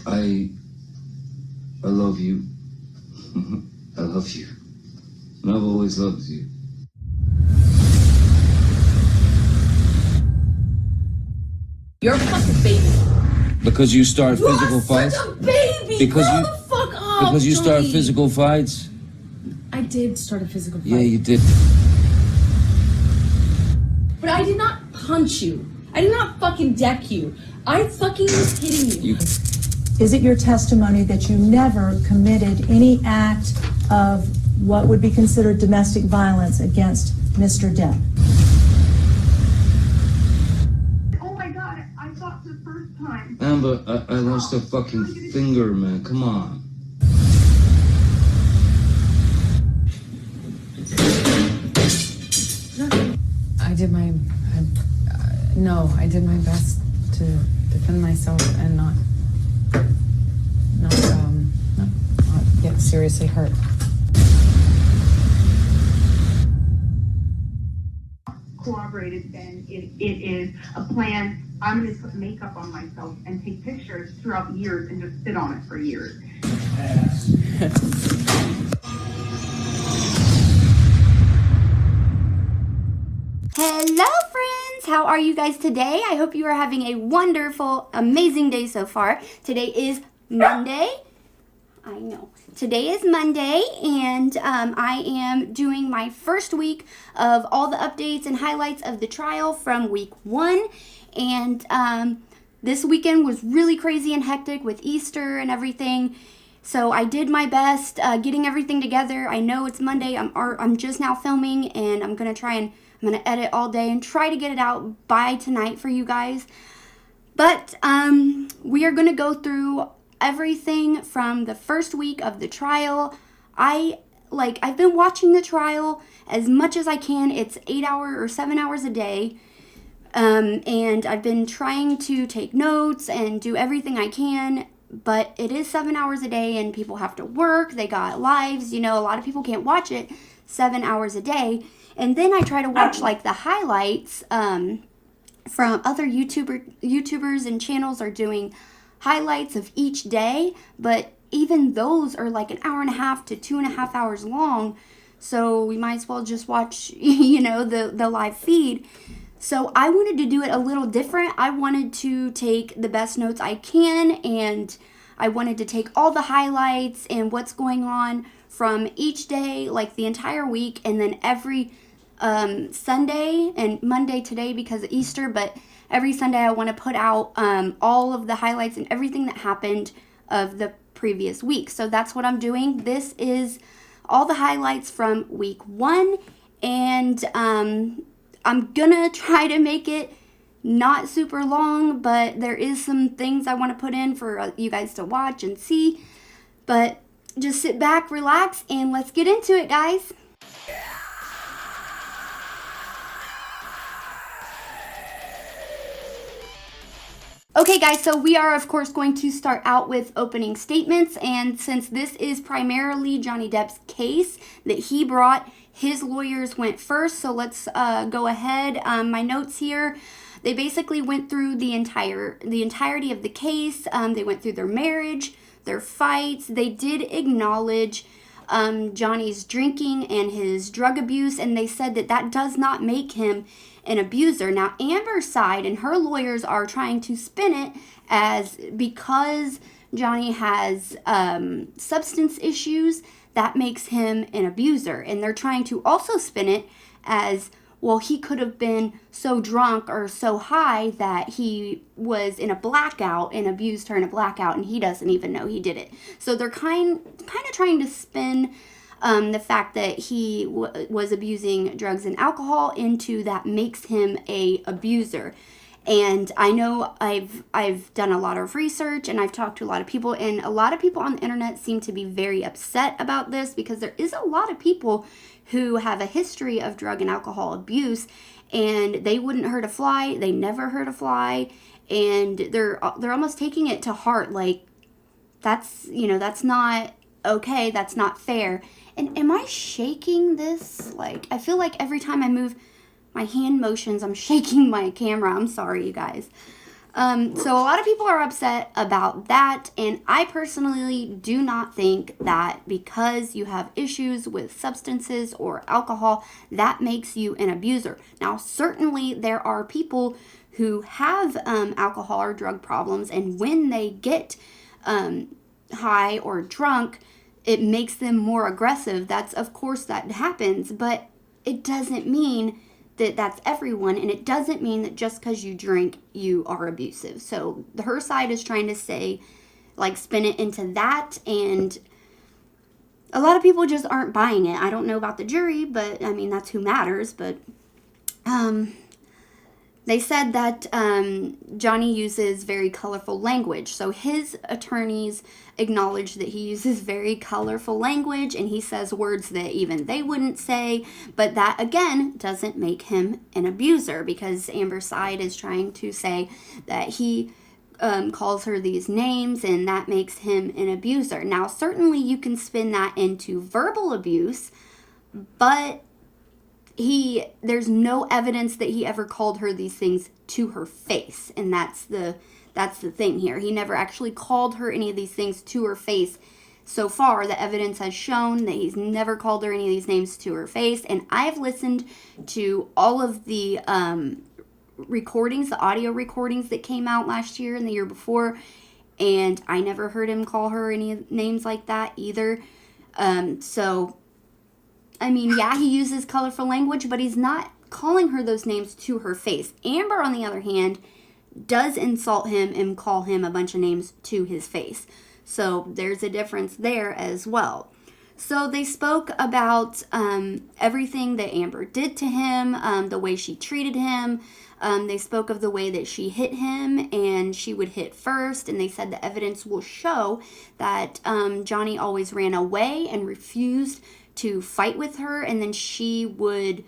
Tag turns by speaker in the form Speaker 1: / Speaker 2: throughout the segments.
Speaker 1: I love you. I love you. And I've always loved you.
Speaker 2: You're a fucking baby.
Speaker 1: Because you start physical fights?
Speaker 2: You're such a baby!
Speaker 1: Because
Speaker 2: Grow
Speaker 1: you,
Speaker 2: the fuck up,
Speaker 1: because you start
Speaker 2: Johnny.
Speaker 1: physical fights?
Speaker 2: I did start a physical fight.
Speaker 1: Yeah, you did.
Speaker 2: But I did not punch you. I did not fucking deck you. I fucking was hitting you.
Speaker 3: Is it your testimony that you never committed any act of what would be considered domestic violence against Mr. Depp?
Speaker 4: Oh my God, I thought the first time.
Speaker 1: Amber, I lost a fucking finger, man. Come on.
Speaker 5: I did my, I did my best to defend myself and not get seriously hurt.
Speaker 4: Cooperated, then it is a plan. I'm going to put makeup on myself and take pictures throughout years and just sit on it for years.
Speaker 6: Hello friends, how are you guys today? I hope you are having a wonderful, amazing day so far. Today is Monday. I know. Today is Monday, and I am doing my first week of all the updates and highlights of the trial from week 1. And this weekend was really crazy and hectic with Easter and everything. So I did my best getting everything together. I know it's Monday. I'm just now filming, and I'm going to edit all day and try to get it out by tonight for you guys. But we are going to go through everything from the first week of the trial. I've been watching the trial as much as I can. It's 8 hours or 7 hours a day. And I've been trying to take notes and do everything I can, but it is 7 hours a day and people have to work. They got lives, a lot of people can't watch it 7 hours a day. And then I try to watch the highlights from other YouTubers and channels are doing highlights of each day, but even those are like an hour and a half to 2.5 hours long. So we might as well just watch, the live feed. So I wanted to do it a little different. I wanted to take the best notes I can, and I wanted to take all the highlights and what's going on from each day, like the entire week, and then every Sunday and Monday today because of Easter, but every Sunday I want to put out all of the highlights and everything that happened of the previous week. So that's what I'm doing. This is all the highlights from week 1, and I'm gonna try to make it not super long, but there is some things I want to put in for you guys to watch and see. But just sit back, relax, and let's get into it, guys. Okay guys, so we are of course going to start out with opening statements, and since this is primarily Johnny Depp's case that he brought, his lawyers went first, so let's go ahead. My notes here, they basically went through the entirety of the case. They went through their marriage, their fights. They did acknowledge Johnny's drinking and his drug abuse, and they said that does not make him an abuser. Now, Amber's side and her lawyers are trying to spin it as because Johnny has substance issues, that makes him an abuser. And they're trying to also spin it as, well, he could have been so drunk or so high that he was in a blackout and abused her in a blackout, and he doesn't even know he did it. So they're kind of trying to spin the fact that he was abusing drugs and alcohol into that makes him a abuser. And I know I've done a lot of research and I've talked to a lot of people, and a lot of people on the internet seem to be very upset about this because there is a lot of people who have a history of drug and alcohol abuse, and they wouldn't hurt a fly. They never hurt a fly, and they're almost taking it to heart, like that's not okay, that's not fair. And am I shaking this? Like, I feel like every time I move my hand motions, I'm shaking my camera. I'm sorry, you guys. So a lot of people are upset about that, and I personally do not think that because you have issues with substances or alcohol, that makes you an abuser. Now, certainly there are people who have alcohol or drug problems, and when they get high or drunk, it makes them more aggressive. That's, of course, that happens, but it doesn't mean that that's everyone, and it doesn't mean that just because you drink, you are abusive. So her side is trying to say, like, spin it into that, and a lot of people just aren't buying it. I don't know about the jury, but, I mean, that's who matters, but, they said that Johnny uses very colorful language. So his attorneys acknowledge that he uses very colorful language, and he says words that even they wouldn't say. But that, again, doesn't make him an abuser, because Amber's side is trying to say that he calls her these names, and that makes him an abuser. Now, certainly you can spin that into verbal abuse, but there's no evidence that he ever called her these things to her face, and that's the thing here. He never actually called her any of these things to her face. So far, the evidence has shown that he's never called her any of these names to her face, and I've listened to all of the recordings, the audio recordings that came out last year and the year before, and I never heard him call her any names like that either. So I mean, yeah, he uses colorful language, but he's not calling her those names to her face. Amber, on the other hand, does insult him and call him a bunch of names to his face. So there's a difference there as well. So they spoke about everything that Amber did to him, the way she treated him. They spoke of the way that she hit him, and she would hit first. And they said the evidence will show that Johnny always ran away and refused to fight with her, and then she would,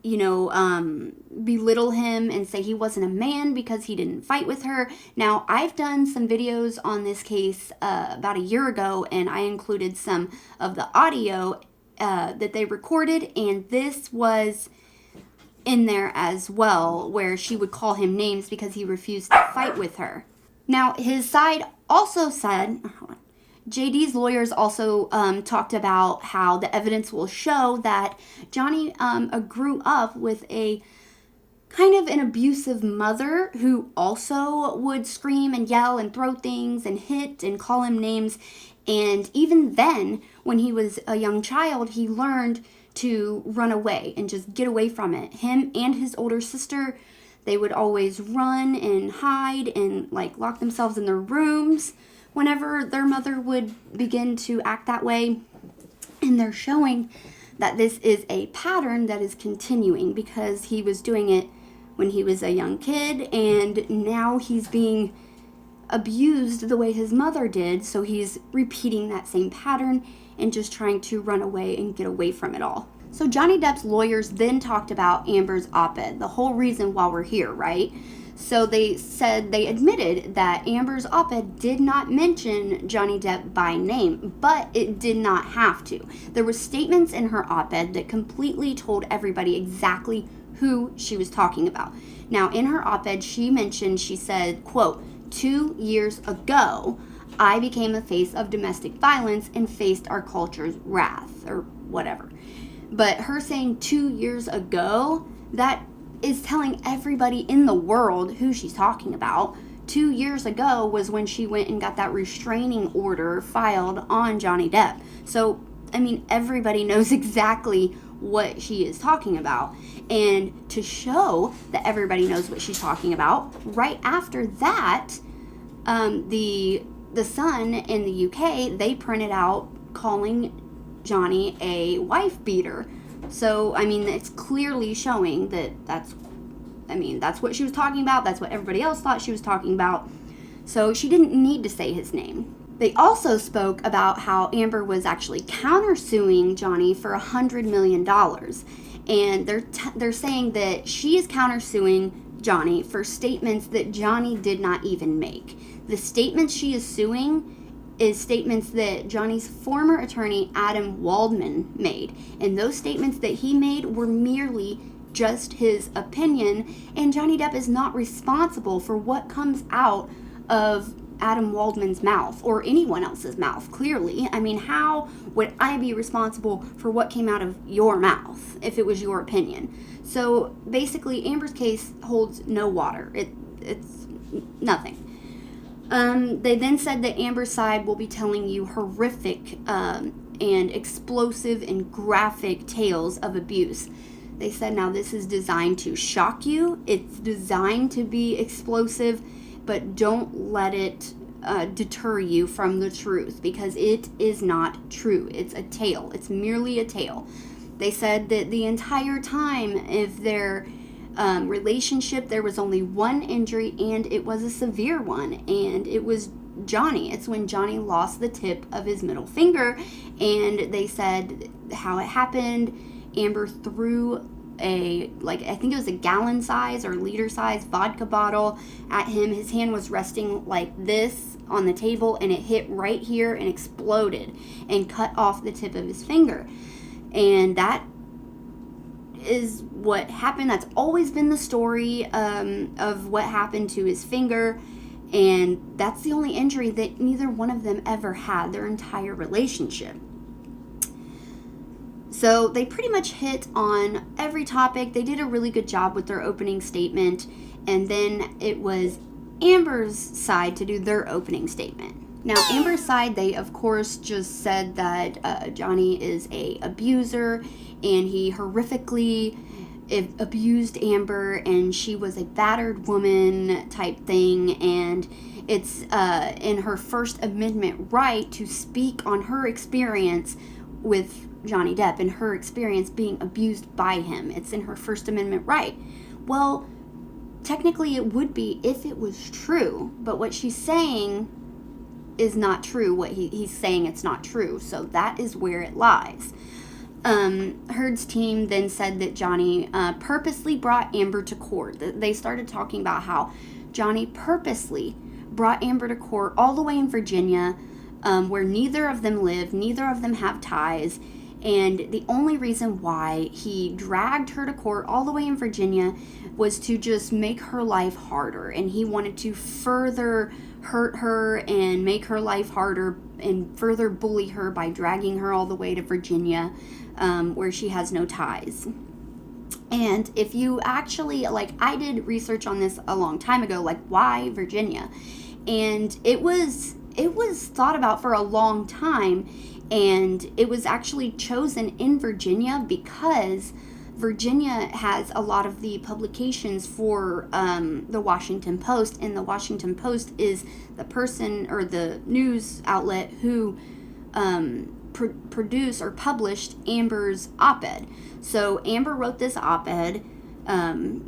Speaker 6: belittle him and say he wasn't a man because he didn't fight with her. Now, I've done some videos on this case about a year ago, and I included some of the audio that they recorded, and this was in there as well, where she would call him names because he refused to fight with her. Now, his side also said, JD's lawyers also talked about how the evidence will show that Johnny grew up with a kind of an abusive mother who also would scream and yell and throw things and hit and call him names. And even then, when he was a young child, he learned to run away and just get away from it. Him and his older sister, they would always run and hide and lock themselves in their rooms whenever their mother would begin to act that way. And they're showing that this is a pattern that is continuing because he was doing it when he was a young kid, and now he's being abused the way his mother did, so he's repeating that same pattern and just trying to run away and get away from it all. So Johnny Depp's lawyers then talked about Amber's op-ed, the whole reason why we're here, right? So they said they admitted that Amber's op-ed did not mention Johnny Depp by name, but it did not have to. There were statements in her op-ed that completely told everybody exactly who she was talking about. Now, in her op-ed, she said, quote, 2 years ago, I became a face of domestic violence and faced our culture's wrath, or whatever. But her saying 2 years ago, that is telling everybody in the world who she's talking about. 2 years ago was when she went and got that restraining order filed on Johnny Depp. So, I mean, everybody knows exactly what she is talking about. And to show that everybody knows what she's talking about, right after that, the Sun in the UK, they printed out calling Johnny a wife beater. So, I mean, it's clearly showing that that's what she was talking about. That's what everybody else thought she was talking about. So she didn't need to say his name. They also spoke about how Amber was actually countersuing Johnny for $100 million. And they're saying that she is countersuing Johnny for statements that Johnny did not even make. The statements she is suing is statements that Johnny's former attorney, Adam Waldman, made. And those statements that he made were merely just his opinion, and Johnny Depp is not responsible for what comes out of Adam Waldman's mouth or anyone else's mouth, clearly. I mean, how would I be responsible for what came out of your mouth if it was your opinion? So basically, Amber's case holds no water. It's nothing. They then said that Amber's side will be telling you horrific and explosive and graphic tales of abuse. They said now this is designed to shock you. It's designed to be explosive, but don't let it deter you from the truth, because it is not true. It's a tale. It's merely a tale. They said that the entire time of their relationship, there was only one injury, and it was a severe one, and it was Johnny. It's when Johnny lost the tip of his middle finger, and they said how it happened. Amber threw I think it was a gallon size or liter size vodka bottle at him. His hand was resting like this on the table, and it hit right here and exploded and cut off the tip of his finger. And that is what happened. That's always been the story of what happened to his finger, and that's the only injury that neither one of them ever had their entire relationship. So they pretty much hit on every topic. They did a really good job with their opening statement, and then it was Amber's side to do their opening statement. Now, Amber's side, they of course just said that Johnny is a abuser, and he horrifically abused Amber, and she was a battered woman type thing, and it's in her First Amendment right to speak on her experience with Johnny Depp and her experience being abused by him. It's in her First Amendment right. Well, technically it would be if it was true, but what she's saying is not true. What he's saying, it's not true. So that is where it lies. Heard's team then said that Johnny purposely brought Amber to court. They started talking about how Johnny purposely brought Amber to court all the way in Virginia, where neither of them live, neither of them have ties, and the only reason why he dragged her to court all the way in Virginia was to just make her life harder, and he wanted to further hurt her and make her life harder and further bully her by dragging her all the way to Virginia, where she has no ties. And if you actually, I did research on this a long time ago, why Virginia? And it was thought about for a long time, and it was actually chosen in Virginia because Virginia has a lot of the publications for the Washington Post, and the Washington Post is the person or the news outlet who produced or published Amber's op-ed. So Amber wrote this op-ed,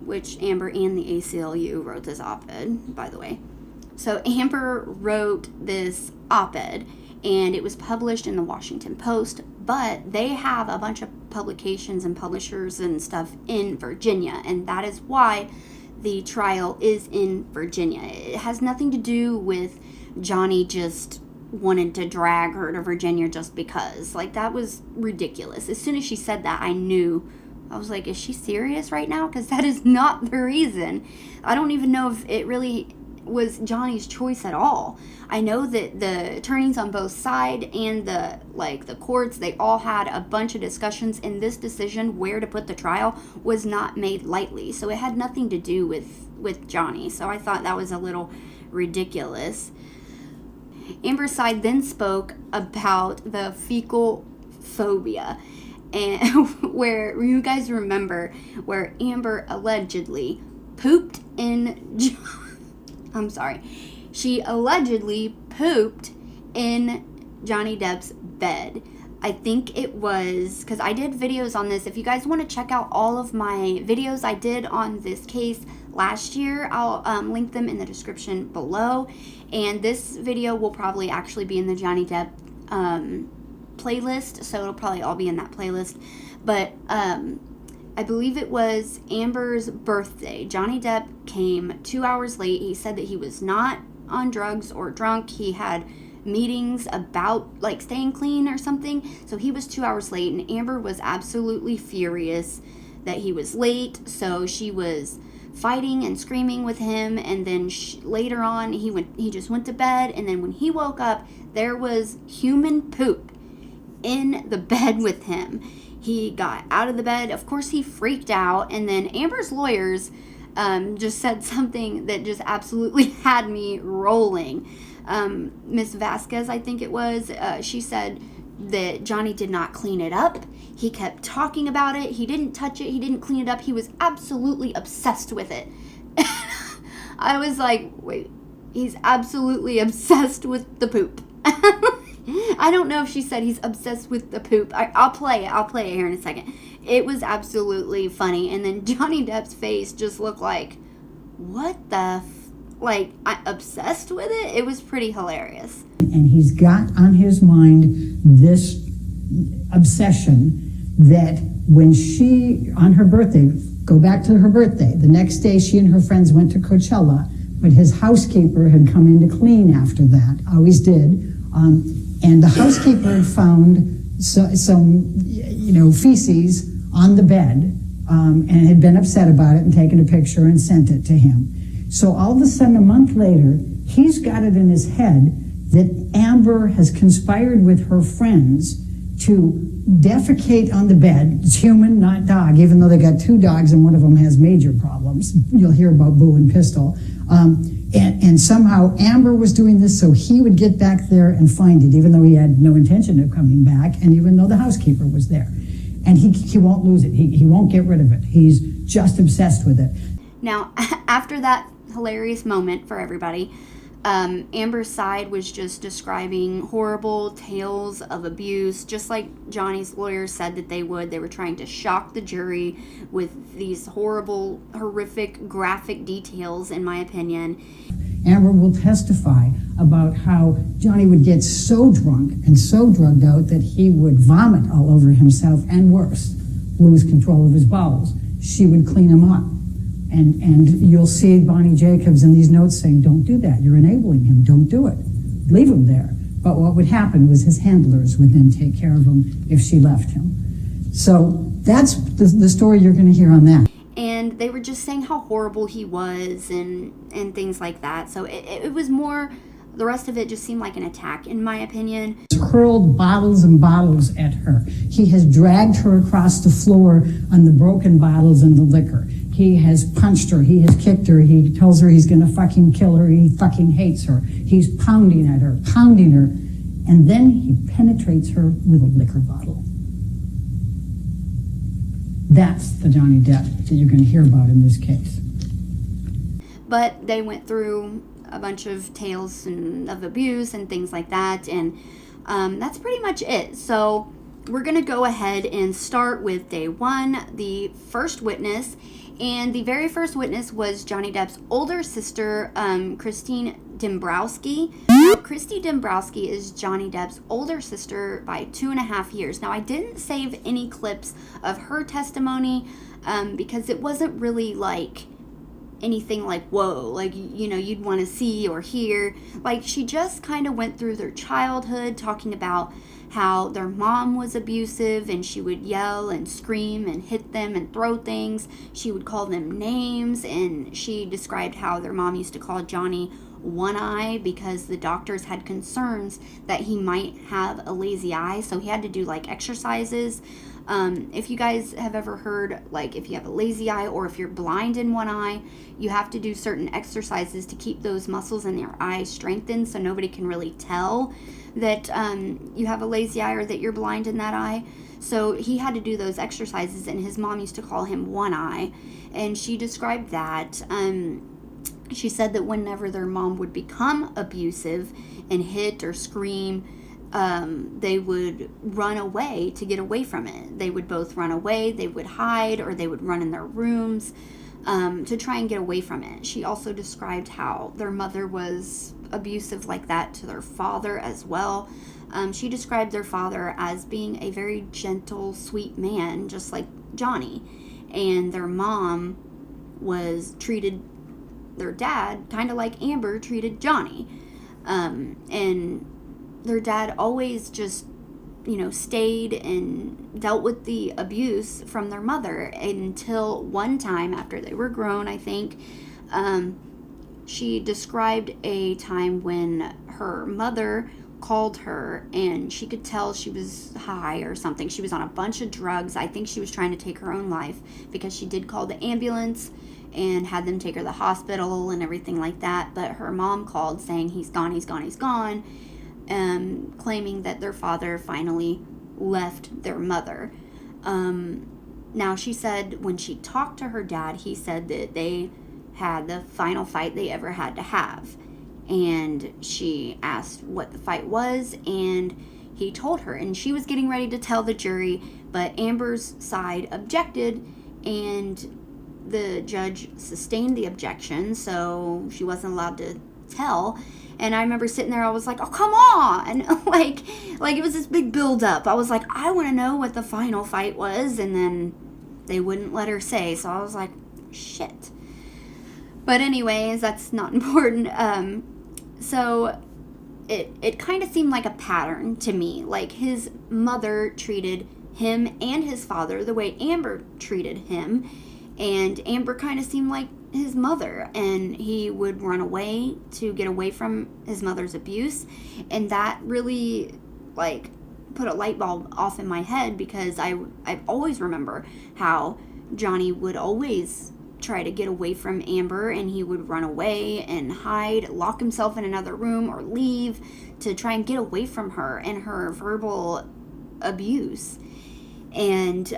Speaker 6: which Amber and the ACLU wrote this op-ed, by the way. So Amber wrote this op-ed, and it was published in the Washington Post, but they have a bunch of publications and publishers and stuff in Virginia, and that is why the trial is in Virginia. It has nothing to do with Johnny just wanted to drag her to Virginia just because. That was ridiculous. As soon as she said that, I knew. I was like, is she serious right now? Because that is not the reason. I don't even know if it really was Johnny's choice at all. I know that the attorneys on both sides and the courts, they all had a bunch of discussions, and this decision where to put the trial was not made lightly. So it had nothing to do with Johnny. So I thought that was a little ridiculous. Amber's side then spoke about the fecal phobia, and where you guys remember where Amber allegedly pooped in she allegedly pooped in Johnny Depp's bed. I think it was, because I did videos on this. If you guys want to check out all of my videos I did on this case last year, I'll link them in the description below. And this video will probably actually be in the Johnny Depp playlist, so it'll probably all be in that playlist. But I believe it was Amber's birthday. Johnny Depp came 2 hours late. He said that he was not on drugs or drunk. He had meetings about staying clean or something. So he was 2 hours late, and Amber was absolutely furious that he was late, so she was fighting and screaming with him, and then later on he just went to bed, and then when he woke up, there was human poop in the bed with him. He got out of the bed. Of course, he freaked out, and then Amber's lawyers just said something that just absolutely had me rolling. Miss Vasquez, I think it was, she said that Johnny did not clean it up. He kept talking about it. He didn't touch it. He didn't clean it up. He was absolutely obsessed with it. I was like, wait, he's absolutely obsessed with the poop. I don't know if she said he's obsessed with the poop. I'll play it here in a second. It was absolutely funny. And then Johnny Depp's face just looked like, what the obsessed with it? It was pretty hilarious.
Speaker 7: And he's got on his mind this obsession that when she, on her birthday, go back to her birthday, the next day she and her friends went to Coachella, but his housekeeper had come in to clean after that, always did. And the housekeeper had found some feces on the bed and had been upset about it and taken a picture and sent it to him. So all of a sudden, a month later, he's got it in his head that Amber has conspired with her friends to defecate on the bed. It's human, not dog, even though they got 2 dogs and one of them has major problems. You'll hear about Boo and Pistol. And somehow Amber was doing this so he would get back there and find it, even though he had no intention of coming back, and even though the housekeeper was there. And he won't lose it. He won't get rid of it. He's just obsessed with it.
Speaker 6: Now, after that hilarious moment for everybody, Amber's side was just describing horrible tales of abuse, just like Johnny's lawyers said that they would. They were trying to shock the jury with these horrible, horrific, graphic details, in my opinion.
Speaker 7: Amber will testify about how Johnny would get so drunk and so drugged out that he would vomit all over himself, and worse, lose control of his bowels. She would clean him up. And you'll see Bonnie Jacobs in these notes saying, don't do that. You're enabling him. Don't do it. Leave him there. But what would happen was his handlers would then take care of him if she left him. So that's the story you're going to hear on that.
Speaker 6: And they were just saying how horrible he was and things like that. So it was more, the rest of it just seemed like an attack, in my opinion.
Speaker 7: He's hurled bottles and bottles at her. He has dragged her across the floor on the broken bottles and the liquor. He has punched her. He has kicked her. He tells her he's going to fucking kill her. He fucking hates her. He's pounding at her, pounding her. And then he penetrates her with a liquor bottle. That's the Johnny Depp that you're going to hear about in this case.
Speaker 6: But they went through a bunch of tales of abuse and things like that. And that's pretty much it. So we're going to go ahead and start with day 1, the first witness. And the very first witness was Johnny Depp's older sister, Christi Dembrowski. Now, Christi Dembrowski is Johnny Depp's older sister by 2.5 years. Now, I didn't save any clips of her testimony because it wasn't really like anything like, whoa, like, you'd want to see or hear. Like, she just kind of went through their childhood, talking about how their mom was abusive and she would yell and scream and hit them and throw things. She would call them names, and she described how their mom used to call Johnny One Eye because the doctors had concerns that he might have a lazy eye, so he had to do like exercises. If you guys have ever heard, like, if you have a lazy eye or if you're blind in one eye, you have to do certain exercises to keep those muscles in your eye strengthened so nobody can really tell that you have a lazy eye or that you're blind in that eye. So he had to do those exercises, and his mom used to call him One Eye, and she described that. She said that whenever their mom would become abusive and hit or scream, they would run away to get away from it. They would both run away, they would hide, or they would run in their rooms to try and get away from it. She also described how their mother was abusive like that to their father as well. She described their father as being a very gentle, sweet man, just like Johnny. And their mom treated their dad kind of like Amber treated Johnny. And their dad always just stayed and dealt with the abuse from their mother until one time after they were grown, I think. She described a time when her mother called her and she could tell she was high or something. She was on a bunch of drugs. I think she was trying to take her own life because she did call the ambulance and had them take her to the hospital and everything like that. But her mom called saying, he's gone, claiming that their father finally left their mother. Now, she said when she talked to her dad, he said that they had the final fight they ever had to have. And she asked what the fight was, and he told her. And she was getting ready to tell the jury, but Amber's side objected, and the judge sustained the objection, so she wasn't allowed to tell. And I remember sitting there, I was like, oh, come on! like it was this big build-up. I was like, I want to know what the final fight was, and then they wouldn't let her say, so I was like, shit. But anyways, that's not important. So it kind of seemed like a pattern to me. Like, his mother treated him and his father the way Amber treated him. And Amber kind of seemed like his mother. And he would run away to get away from his mother's abuse. And that really, put a light bulb off in my head, because I always remember how Johnny would always try to get away from Amber, and he would run away and hide, lock himself in another room or leave to try and get away from her and her verbal abuse. And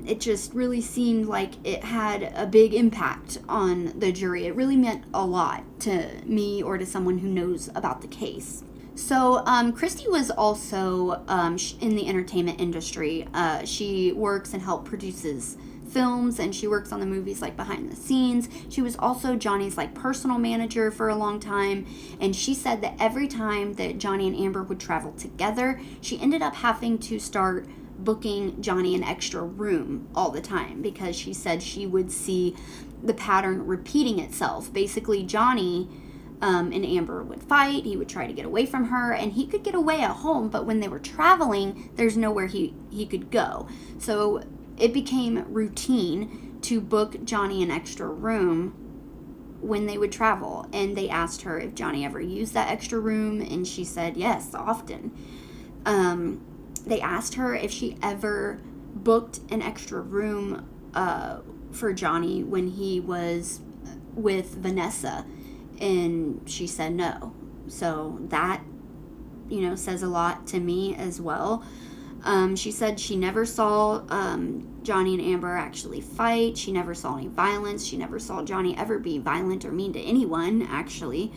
Speaker 6: it just really seemed like it had a big impact on the jury. It really meant a lot to me or to someone who knows about the case. So Christi was also in the entertainment industry. She works and produces films, and she works on the movies behind the scenes. She was also Johnny's personal manager for a long time, and she said that every time that Johnny and Amber would travel together, she ended up having to start booking Johnny an extra room all the time, because she said she would see the pattern repeating itself. Basically, Johnny and Amber would fight, he would try to get away from her, and he could get away at home, but when they were traveling, there's nowhere he could go. So it became routine to book Johnny an extra room when they would travel. And they asked her if Johnny ever used that extra room, and she said yes, often. They asked her if she ever booked an extra room for Johnny when he was with Vanessa, and she said no. So that, says a lot to me as well. She said she never saw Johnny and Amber actually fight. She never saw any violence. She never saw Johnny ever be violent or mean to anyone, actually.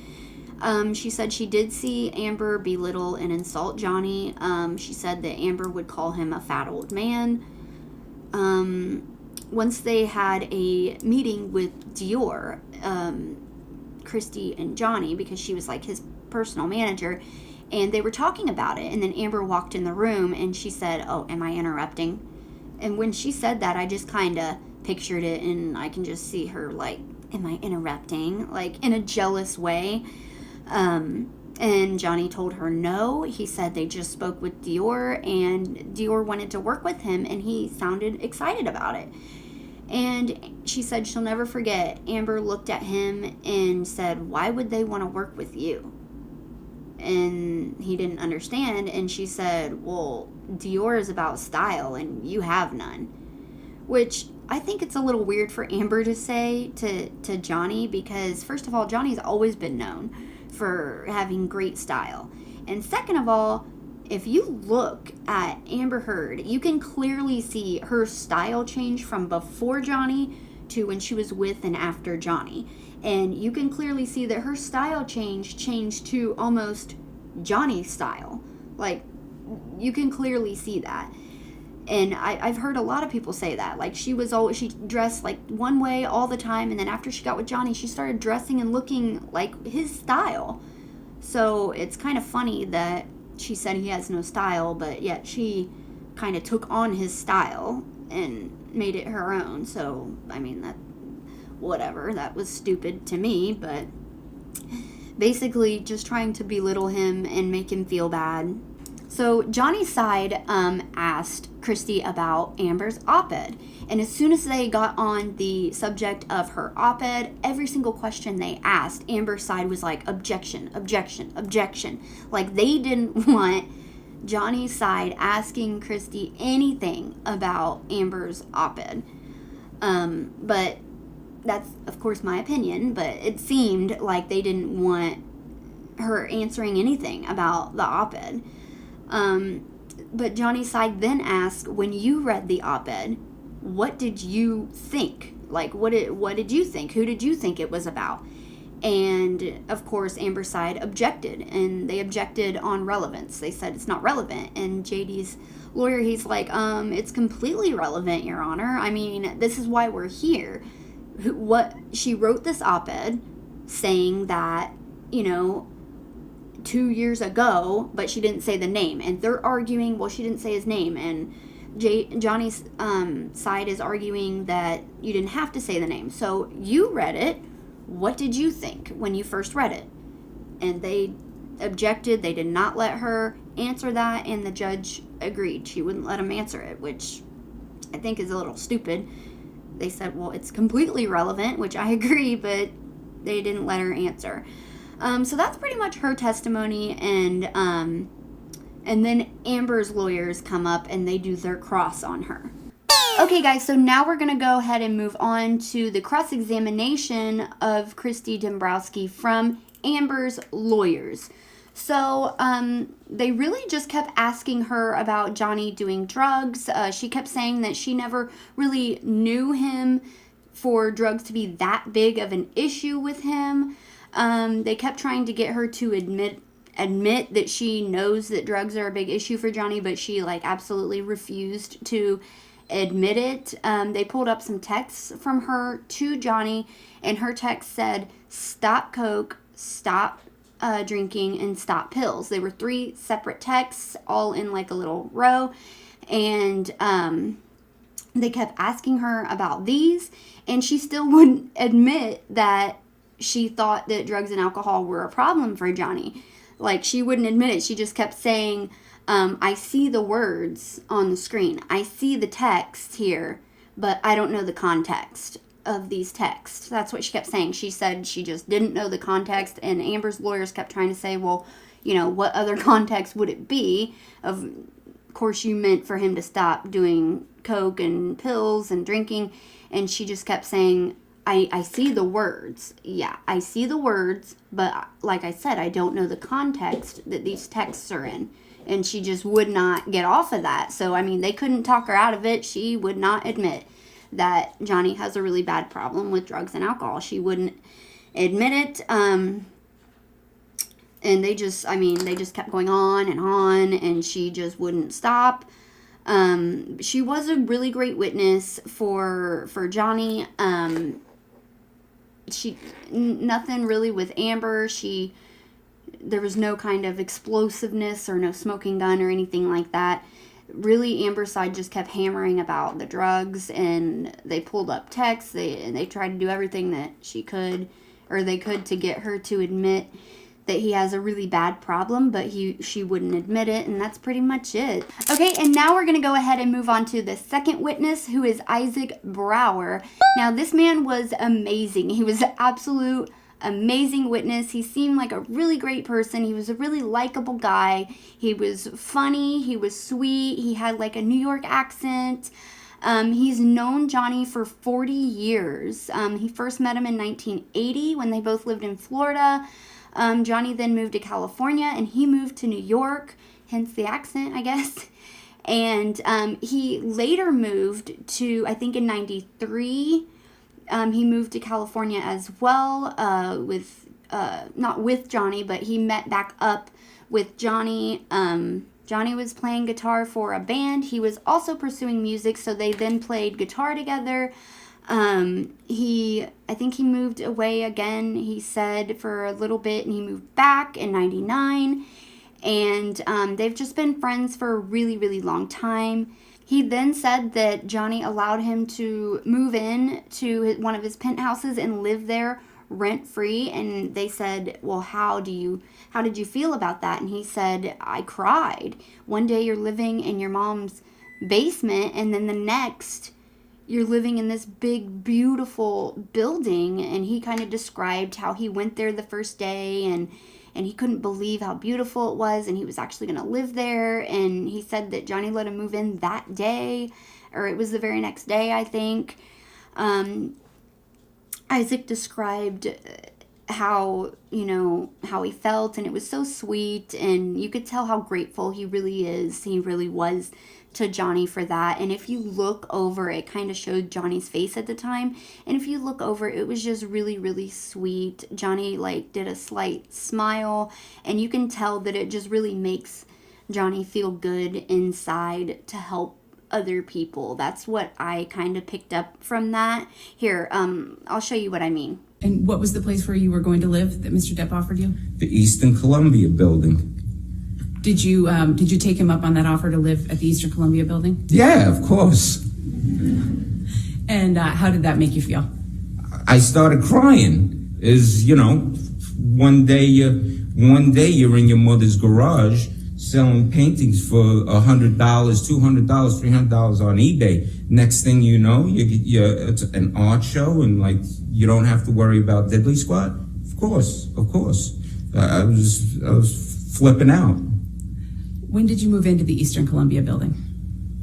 Speaker 6: She said she did see Amber belittle and insult Johnny. She said that Amber would call him a fat old man. Once they had a meeting with Dior, Christi and Johnny, because she was his personal manager, and they were talking about it, and then Amber walked in the room, and she said, oh, am I interrupting? And when she said that, I just kind of pictured it, and I can just see her am I interrupting? In a jealous way. And Johnny told her no. He said they just spoke with Dior, and Dior wanted to work with him, and he sounded excited about it. And she said she'll never forget, Amber looked at him and said, why would they want to work with you? And he didn't understand, and she said, well, Dior is about style, and you have none. Which I think it's a little weird for Amber to say to Johnny, because first of all, Johnny's always been known for having great style. And second of all, if you look at Amber Heard, you can clearly see her style change from before Johnny to when she was with and after Johnny. And you can clearly see that her style changed to almost Johnny's style. You can clearly see that. And I've heard a lot of people say that. She dressed one way all the time, and then after she got with Johnny, she started dressing and looking like his style. So it's kind of funny that she said he has no style, but yet she kind of took on his style and made it her own. So, whatever, that was stupid to me, but basically just trying to belittle him and make him feel bad. So Johnny's side asked Christi about Amber's op-ed. And as soon as they got on the subject of her op-ed, every single question they asked, Amber's side was like, objection, objection, objection. Like they didn't want Johnny's side asking Christi anything about Amber's op-ed. But that's, of course, my opinion, but it seemed like they didn't want her answering anything about the op-ed. But Johnny's side then asked, when you read the op-ed, what did you think? Like, what did you think? Who did you think it was about? And, of course, Amber's side objected, and they objected on relevance. They said it's not relevant, and JD's lawyer, he's like, it's completely relevant, Your Honor. I mean, this is why we're here. She wrote this op-ed saying that, 2 years ago, but she didn't say the name, and they're arguing, well, she didn't say his name, and Johnny's side is arguing that you didn't have to say the name. So you read it. What did you think when you first read it? And they objected. They did not let her answer that, and the judge agreed. She wouldn't let him answer it, which I think is a little stupid. They said, well, it's completely relevant, which I agree, but they didn't let her answer. So that's pretty much her testimony, and then Amber's lawyers come up and they do their cross on her. Okay, guys, so now we're going to go ahead and move on to the cross-examination of Christi Dembrowski from Amber's lawyers. So they really just kept asking her about Johnny doing drugs. She kept saying that she never really knew him for drugs to be that big of an issue with him. They kept trying to get her to admit that she knows that drugs are a big issue for Johnny, but she absolutely refused to admit it. They pulled up some texts from her to Johnny, and her text said, stop coke, stop drinking, and stop pills. They were 3 separate texts, all in a little row, and they kept asking her about these, and she still wouldn't admit that she thought that drugs and alcohol were a problem for Johnny. She wouldn't admit it. She just kept saying, I see the words on the screen. I see the text here, but I don't know the context of these texts. That's what she kept saying. She said she just didn't know the context, and Amber's lawyers kept trying to say, well, what other context would it be? Of course, you meant for him to stop doing coke and pills and drinking, and she just kept saying, I see the words. Yeah, I see the words, but like I said, I don't know the context that these texts are in. And she just would not get off of that. So, they couldn't talk her out of it. She would not admit that Johnny has a really bad problem with drugs and alcohol. She wouldn't admit it. And they just kept going on, and she just wouldn't stop. She was a really great witness for Johnny. Nothing really with Amber. There was no kind of explosiveness or no smoking gun or anything like that. Really, Amber's side just kept hammering about the drugs, and they pulled up texts. They tried to do everything that they could to get her to admit that he has a really bad problem, but she wouldn't admit it, and that's pretty much it. Okay, and now we're going to go ahead and move on to the second witness, who is Isaac Baruch. Now, this man was amazing. He was an absolute amazing witness. He seemed like a really great person. He was a really likable guy. He was funny. He was sweet. He had a New York accent. He's known Johnny for 40 years. He first met him in 1980 when they both lived in Florida. Johnny then moved to California, and he moved to New York, hence the accent, I guess. And he later moved to, I think in 93, he moved to California as well, not with Johnny, but he met back up with Johnny. Johnny was playing guitar for a band. He was also pursuing music, so they then played guitar together. I think he moved away again, he said, for a little bit, and he moved back in 99, and they've just been friends for a really, really long time. He then said that Johnny allowed him to move in to one of his penthouses and live there rent-free. And they said, well, how did you feel about that? And he said, I cried. One day you're living in your mom's basement, and then the next you're living in this big, beautiful building. And he kind of described how he went there the first day, and he couldn't believe how beautiful it was, and he was actually going to live there. And he said that Johnny let him move in that day, or it was the very next day, I think. Isaac described how he felt, and it was so sweet, and you could tell how grateful he really was to Johnny for that. And if you look over, it kind of showed Johnny's face at the time, and if you look over, it was just really, really sweet. Johnny did a slight smile, and you can tell that it just really makes Johnny feel good inside to help other people. That's what I kind of picked up from that. Here, I'll show you what I mean.
Speaker 8: And what was the place where you were going to live that Mr. Depp offered you?
Speaker 9: The Eastern Columbia building.
Speaker 8: Did you take him up on that offer to live at the Eastern Columbia building?
Speaker 9: Yeah, of course.
Speaker 8: And how did that make you feel?
Speaker 9: I started crying. One day you're in your mother's garage selling paintings for $100, $200, $300 on eBay. Next thing you know, it's an art show, and you don't have to worry about diddly squat. Of course. I was flipping out.
Speaker 8: When did you move into the Eastern Columbia building?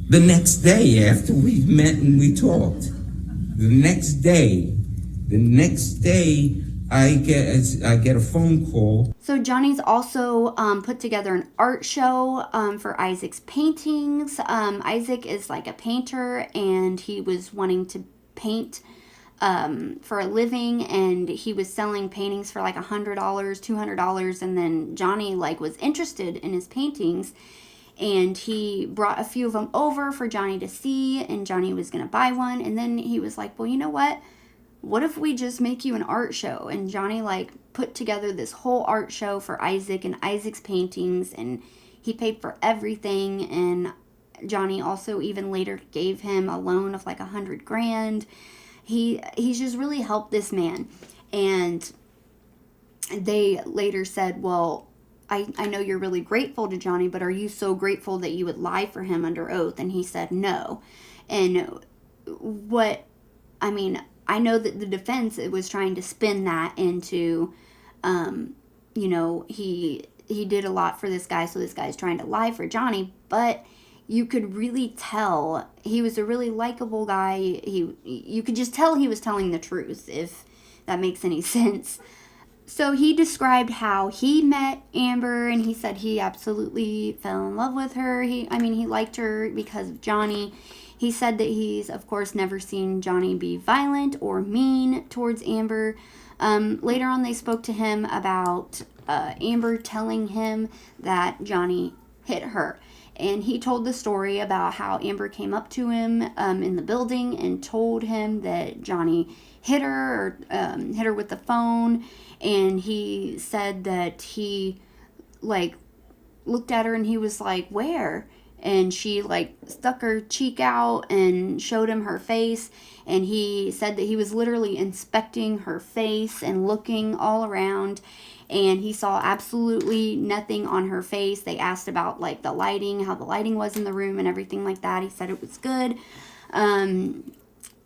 Speaker 9: The next day after we met and we talked. The next day, I get a phone call.
Speaker 6: So Johnny's also put together an art show for Isaac's paintings. Isaac is a painter, and he was wanting to paint for a living, and he was selling paintings for $100, $200, and then Johnny was interested in his paintings, and he brought a few of them over for Johnny to see, and Johnny was going to buy one, and then he was like, well, you know what if we just make you an art show? And Johnny put together this whole art show for Isaac and Isaac's paintings, and he paid for everything. And Johnny also even later gave him a loan of $100,000. He's just really helped this man. And they later said, well, I know you're really grateful to Johnny, but are you so grateful that you would lie for him under oath? And he said no. And I know that the defense was trying to spin that into, he did a lot for this guy, so this guy's trying to lie for Johnny, but you could really tell he was a really likable guy. You could just tell he was telling the truth, if that makes any sense. So he described how he met Amber, and he said he absolutely fell in love with her. He liked her because of Johnny. He said that he's, of course, never seen Johnny be violent or mean towards Amber. Later on, they spoke to him about Amber telling him that Johnny hit her. And he told the story about how Amber came up to him in the building and told him that Johnny hit her, or hit her with the phone. And he said that he, looked at her and he was like, where? And she stuck her cheek out and showed him her face. And he said that he was literally inspecting her face and looking all around, and he saw absolutely nothing on her face. They asked about the lighting, how the lighting was in the room and everything like that. He said it was good.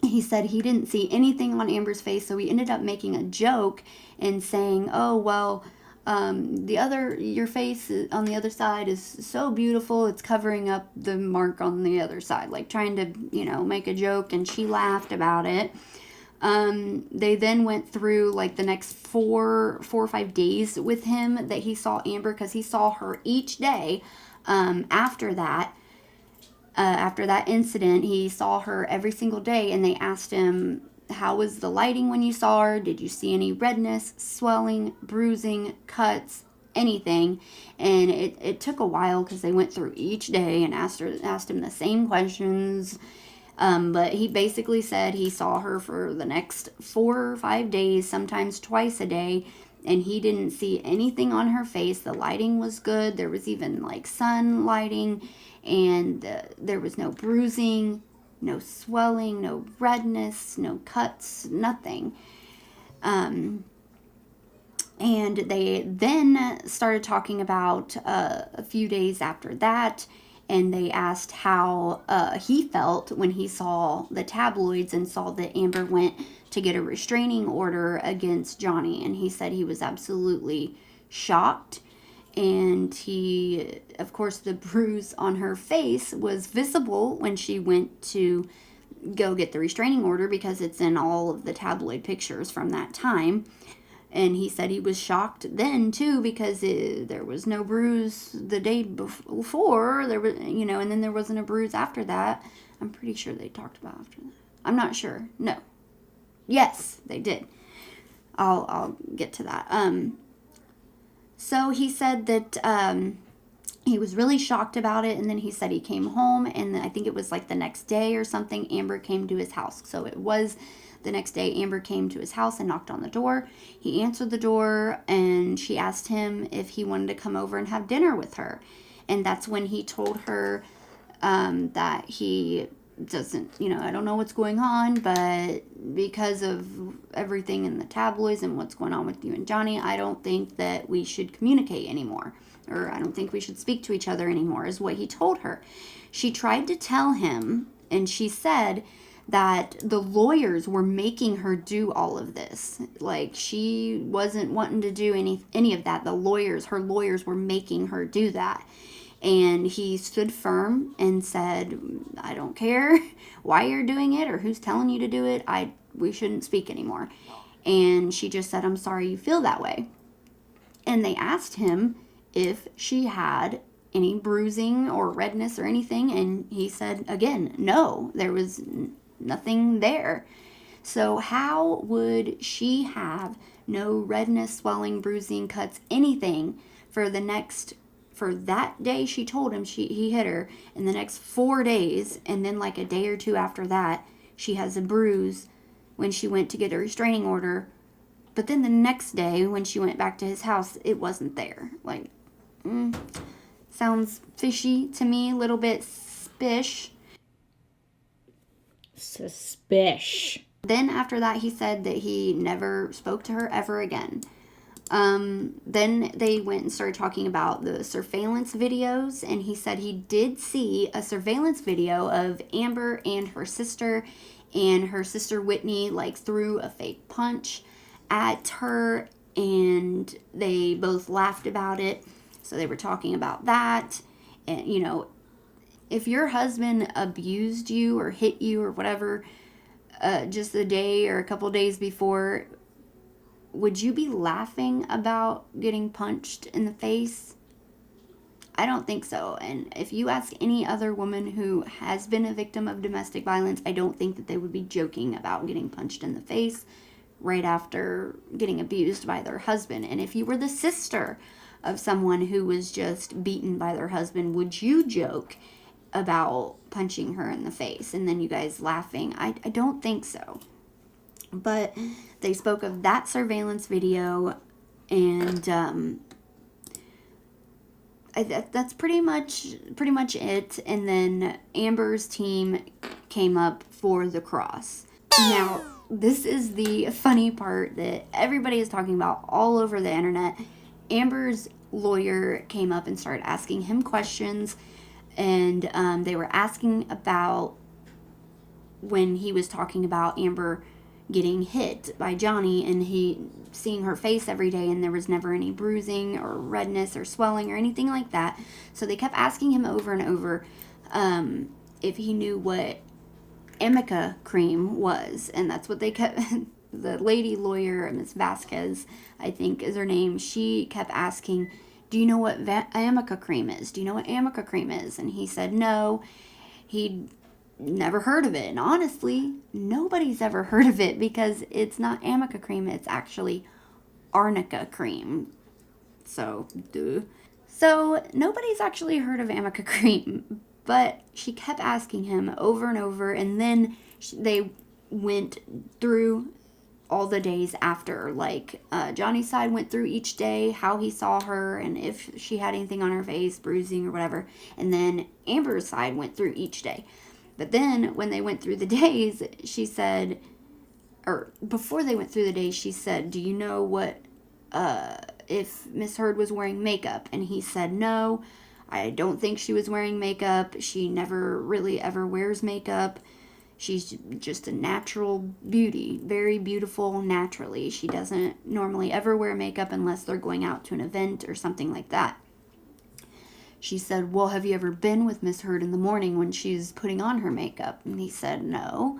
Speaker 6: He said he didn't see anything on Amber's face, so he ended up making a joke and saying, oh, well, your face on the other side is so beautiful, it's covering up the mark on the other side, trying to, make a joke, and she laughed about it. They then went through the next four or 5 days with him that he saw Amber, because he saw her each day. After that incident, he saw her every single day, and they asked him, how was the lighting when you saw her? Did you see any redness, swelling, bruising, cuts, anything? And it took a while, because they went through each day and asked him the same questions. But he basically said he saw her for the next 4 or 5 days, sometimes twice a day, and he didn't see anything on her face. The lighting was good. There was even sun lighting, and there was no bruising, no swelling, no redness, no cuts, nothing. And they then started talking about a few days after that, and they asked how he felt when he saw the tabloids and saw that Amber went to get a restraining order against Johnny. And he said he was absolutely shocked. And he, of course, the bruise on her face was visible when she went to go get the restraining order, because it's in all of the tabloid pictures from that time. And he said he was shocked then too, because there was no bruise the day before. There was, and then there wasn't a bruise after that. I'm pretty sure they talked about after that. I'm not sure. No. Yes, they did. I'll get to that. So he said that he was really shocked about it, and then he said he came home, and I think it was like the next day or something, Amber came to his house. So it was the next day, Amber came to his house and knocked on the door. He answered the door, and she asked him if he wanted to come over and have dinner with her. And that's when he told her that he doesn't, I don't know what's going on, but because of everything in the tabloids and what's going on with you and Johnny, I don't think that we should communicate anymore. Or I don't think we should speak to each other anymore, is what he told her. She tried to tell him, and she said that the lawyers were making her do all of this. Like, she wasn't wanting to do any of that. Her lawyers were making her do that. And he stood firm and said, I don't care why you're doing it or who's telling you to do it. We shouldn't speak anymore. And she just said, I'm sorry you feel that way. And they asked him if she had any bruising or redness or anything. And he said, again, no, there was nothing there. So how would she have no redness, swelling, bruising, cuts, anything for that day? She told him he hit her, in the next 4 days, and then like a day or two after that, she has a bruise when she went to get a restraining order. But then the next day, when she went back to his house, it wasn't there. Like, sounds fishy to me, a little bit suspicious. Then after that, he said that he never spoke to her ever again. Then they went and started talking about the surveillance videos, and he said he did see a surveillance video of Amber and her sister Whitney like threw a fake punch at her, and they both laughed about it. So they were talking about that. And if your husband abused you or hit you or whatever just a day or a couple days before, would you be laughing about getting punched in the face? I don't think so. And if you ask any other woman who has been a victim of domestic violence, I don't think that they would be joking about getting punched in the face right after getting abused by their husband. And if you were the sister of someone who was just beaten by their husband, would you joke about punching her in the face and then you guys laughing? I don't think so. But they spoke of that surveillance video, and that's pretty much it. And then Amber's team came up for the cross. Now, this is the funny part that everybody is talking about all over the internet. Amber's lawyer came up and started asking him questions, and they were asking about when he was talking about Amber getting hit by Johnny and he seeing her face every day, and there was never any bruising or redness or swelling or anything like that. So they kept asking him over and over if he knew what Amica cream was, and that's what they kept. The lady lawyer, Miss Vasquez, I think is her name, she kept asking, do you know what Amica cream is? Do you know what Amica cream is? And he said no, he'd never heard of it. And honestly, nobody's ever heard of it, because it's not Amica cream, it's actually Arnica cream. So, duh. So, nobody's actually heard of Amica cream, but she kept asking him over and over, and then they went through all the days after. Like, Johnny's side went through each day, how he saw her, and if she had anything on her face, bruising or whatever, and then Amber's side went through each day. But then, when they went through the days, she said or before they went through the day, she said, do you know what, if Miss Heard was wearing makeup? And he said, no, I don't think she was wearing makeup. She never really ever wears makeup. She's just a natural beauty, very beautiful naturally. She doesn't normally ever wear makeup unless they're going out to an event or something like that. She said, well, have you ever been with Miss Heard in the morning when she's putting on her makeup? And he said, no.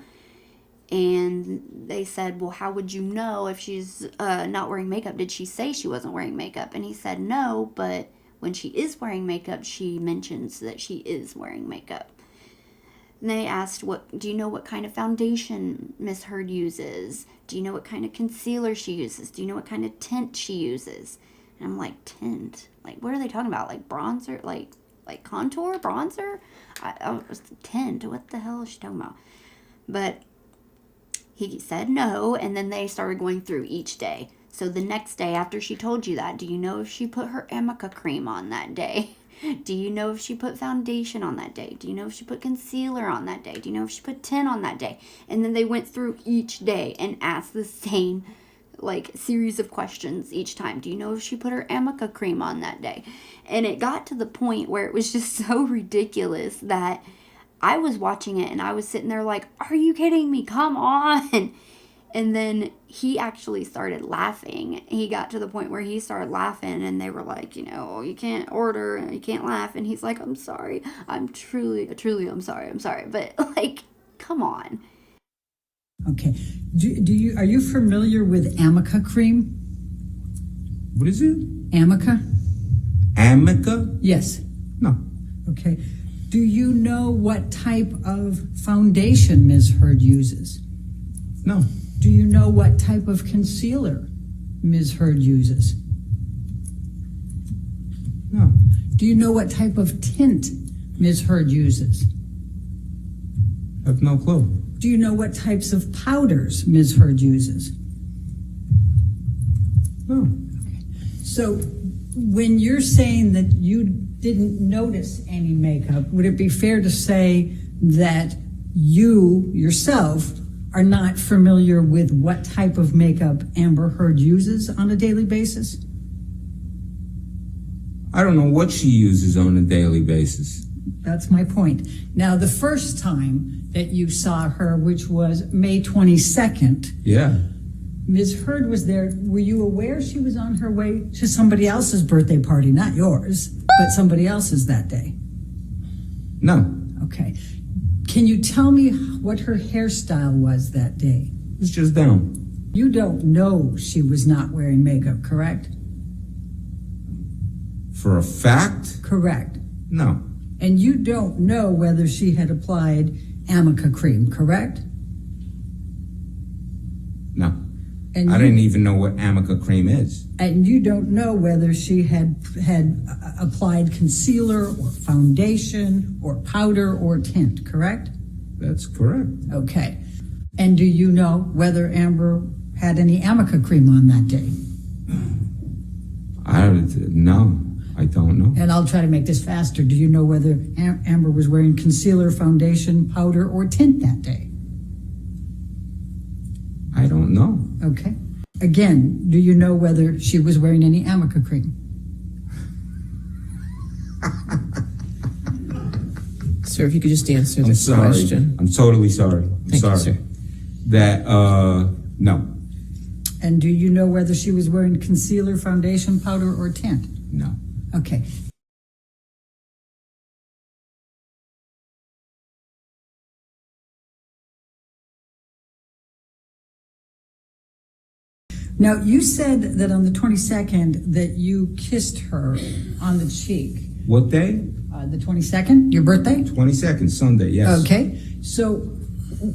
Speaker 6: And they said, well, how would you know if she's not wearing makeup? Did she say she wasn't wearing makeup? And he said, no, but when she is wearing makeup, she mentions that she is wearing makeup. And they asked, do you know what kind of foundation Miss Heard uses? Do you know what kind of concealer she uses? Do you know what kind of tint she uses? And I'm like, tint? Like, what are they talking about? Like bronzer? Like contour? Bronzer? Tint? What the hell is she talking about? But he said no, and then they started going through each day. So the next day after she told you that, do you know if she put her Amica cream on that day? Do you know if she put foundation on that day? Do you know if she put concealer on that day? Do you know if she put tint on that day? And then they went through each day and asked the same series of questions each time. Do you know if she put her Amica cream on that day? And it got to the point where it was just so ridiculous that I was watching it and I was sitting there like, are you kidding me? Come on. And then he actually started laughing. He got to the point where he started laughing and they were like, you can't order and you can't laugh. And he's like, I'm sorry. I'm truly, I'm sorry. I'm sorry. But come on.
Speaker 7: Okay. Are you familiar with Amica cream?
Speaker 9: What is it?
Speaker 7: Amica?
Speaker 9: Amica?
Speaker 7: Yes.
Speaker 9: No.
Speaker 7: Okay. Do you know what type of foundation Ms. Heard uses?
Speaker 9: No.
Speaker 7: Do you know what type of concealer Ms. Heard uses?
Speaker 9: No.
Speaker 7: Do you know what type of tint Ms. Heard uses?
Speaker 9: I have no clue.
Speaker 7: Do you know what types of powders Ms. Heard uses?
Speaker 9: No.
Speaker 7: Okay. So when you're saying that you didn't notice any makeup, would it be fair to say that you yourself are not familiar with what type of makeup Amber Heard uses on a daily basis?
Speaker 9: I don't know what she uses on a daily basis.
Speaker 7: That's my point. Now, the first time that you saw her, which was May 22nd,
Speaker 9: Yeah.
Speaker 7: Ms. Heard was there. Were you aware she was on her way to somebody else's birthday party? Not yours, but somebody else's that day?
Speaker 9: No.
Speaker 7: Okay. Can you tell me what her hairstyle was that day?
Speaker 9: It's just down.
Speaker 7: You don't know she was not wearing makeup, correct?
Speaker 9: For a fact?
Speaker 7: Correct.
Speaker 9: No.
Speaker 7: And you don't know whether she had applied Amica cream, correct?
Speaker 9: No.
Speaker 7: And
Speaker 9: I didn't even know what Amica cream is.
Speaker 7: And you don't know whether she had applied concealer or foundation or powder or tint, correct?
Speaker 9: That's correct.
Speaker 7: Okay. And do you know whether Amber had any Amica cream on that day?
Speaker 9: No, I don't know.
Speaker 7: And I'll try to make this faster. Do you know whether Amber was wearing concealer, foundation, powder, or tint that day?
Speaker 9: I don't know.
Speaker 7: Okay. Again, do you know whether she was wearing any Amica cream?
Speaker 10: Sir, if you could just answer
Speaker 9: I'm
Speaker 10: this
Speaker 9: sorry.
Speaker 10: question.
Speaker 9: I'm totally sorry. I'm
Speaker 10: Thank
Speaker 9: sorry.
Speaker 10: you, sir.
Speaker 9: That, no.
Speaker 7: And do you know whether she was wearing concealer, foundation, powder, or tint?
Speaker 9: No.
Speaker 7: Okay. Now, you said that on the 22nd that you kissed her on the cheek.
Speaker 9: What day?
Speaker 7: The 22nd, your birthday?
Speaker 9: 22nd, Sunday, yes.
Speaker 7: Okay. So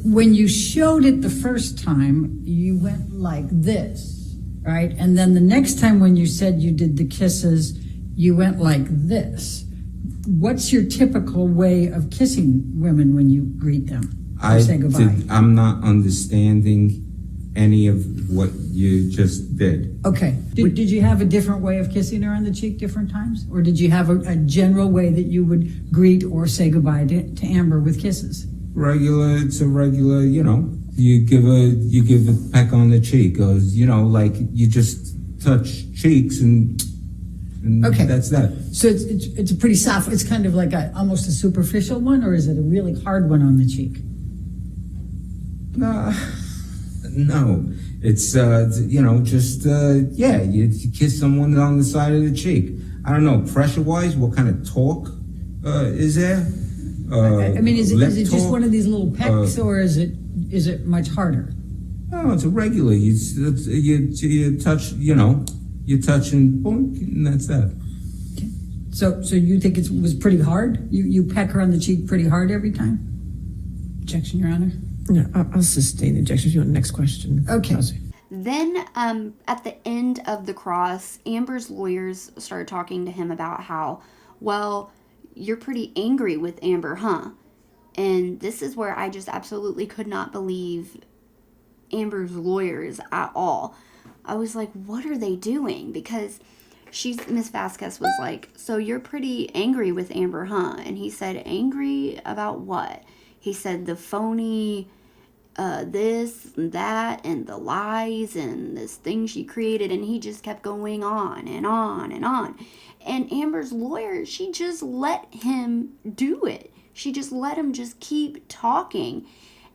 Speaker 7: when you showed it the first time, you went like this, right? And then the next time when you said you did the kisses, you went like this. What's your typical way of kissing women when you greet them or say goodbye?
Speaker 9: I'm not understanding any of what you just did.
Speaker 7: Okay. Did you have a different way of kissing her on the cheek different times? Or did you have a general way that you would greet or say goodbye to Amber with kisses?
Speaker 9: Regular, it's a regular, you give a peck on the cheek, or like you just touch cheeks and
Speaker 7: Okay.
Speaker 9: that's that.
Speaker 7: So it's a pretty soft, it's kind of like almost a superficial one, or is it a really hard one on the cheek?
Speaker 9: No, it's you kiss someone on the side of the cheek. I don't know, pressure-wise, what kind of talk is there?
Speaker 7: I mean, is it just
Speaker 9: talk?
Speaker 7: one of these little pecks, or is it much harder?
Speaker 9: No, it's a regular. You touch, you touch and boink, and that's that.
Speaker 7: So you think it was pretty hard? You peck her on the cheek pretty hard every time?
Speaker 8: Objection, Your Honor.
Speaker 10: No, I'll sustain the objection. If you want the next question.
Speaker 7: Okay.
Speaker 6: Then at the end of the cross, Amber's lawyers started talking to him about how, well, you're pretty angry with Amber, huh? And this is where I just absolutely could not believe Amber's lawyers at all. I was like, what are they doing? Because Miss Vasquez was like, so you're pretty angry with Amber, huh? And he said, angry about what? He said the phony this and that and the lies and this thing she created, and he just kept going on and on and on. And Amber's lawyer, she just let him do it. She just let him just keep talking.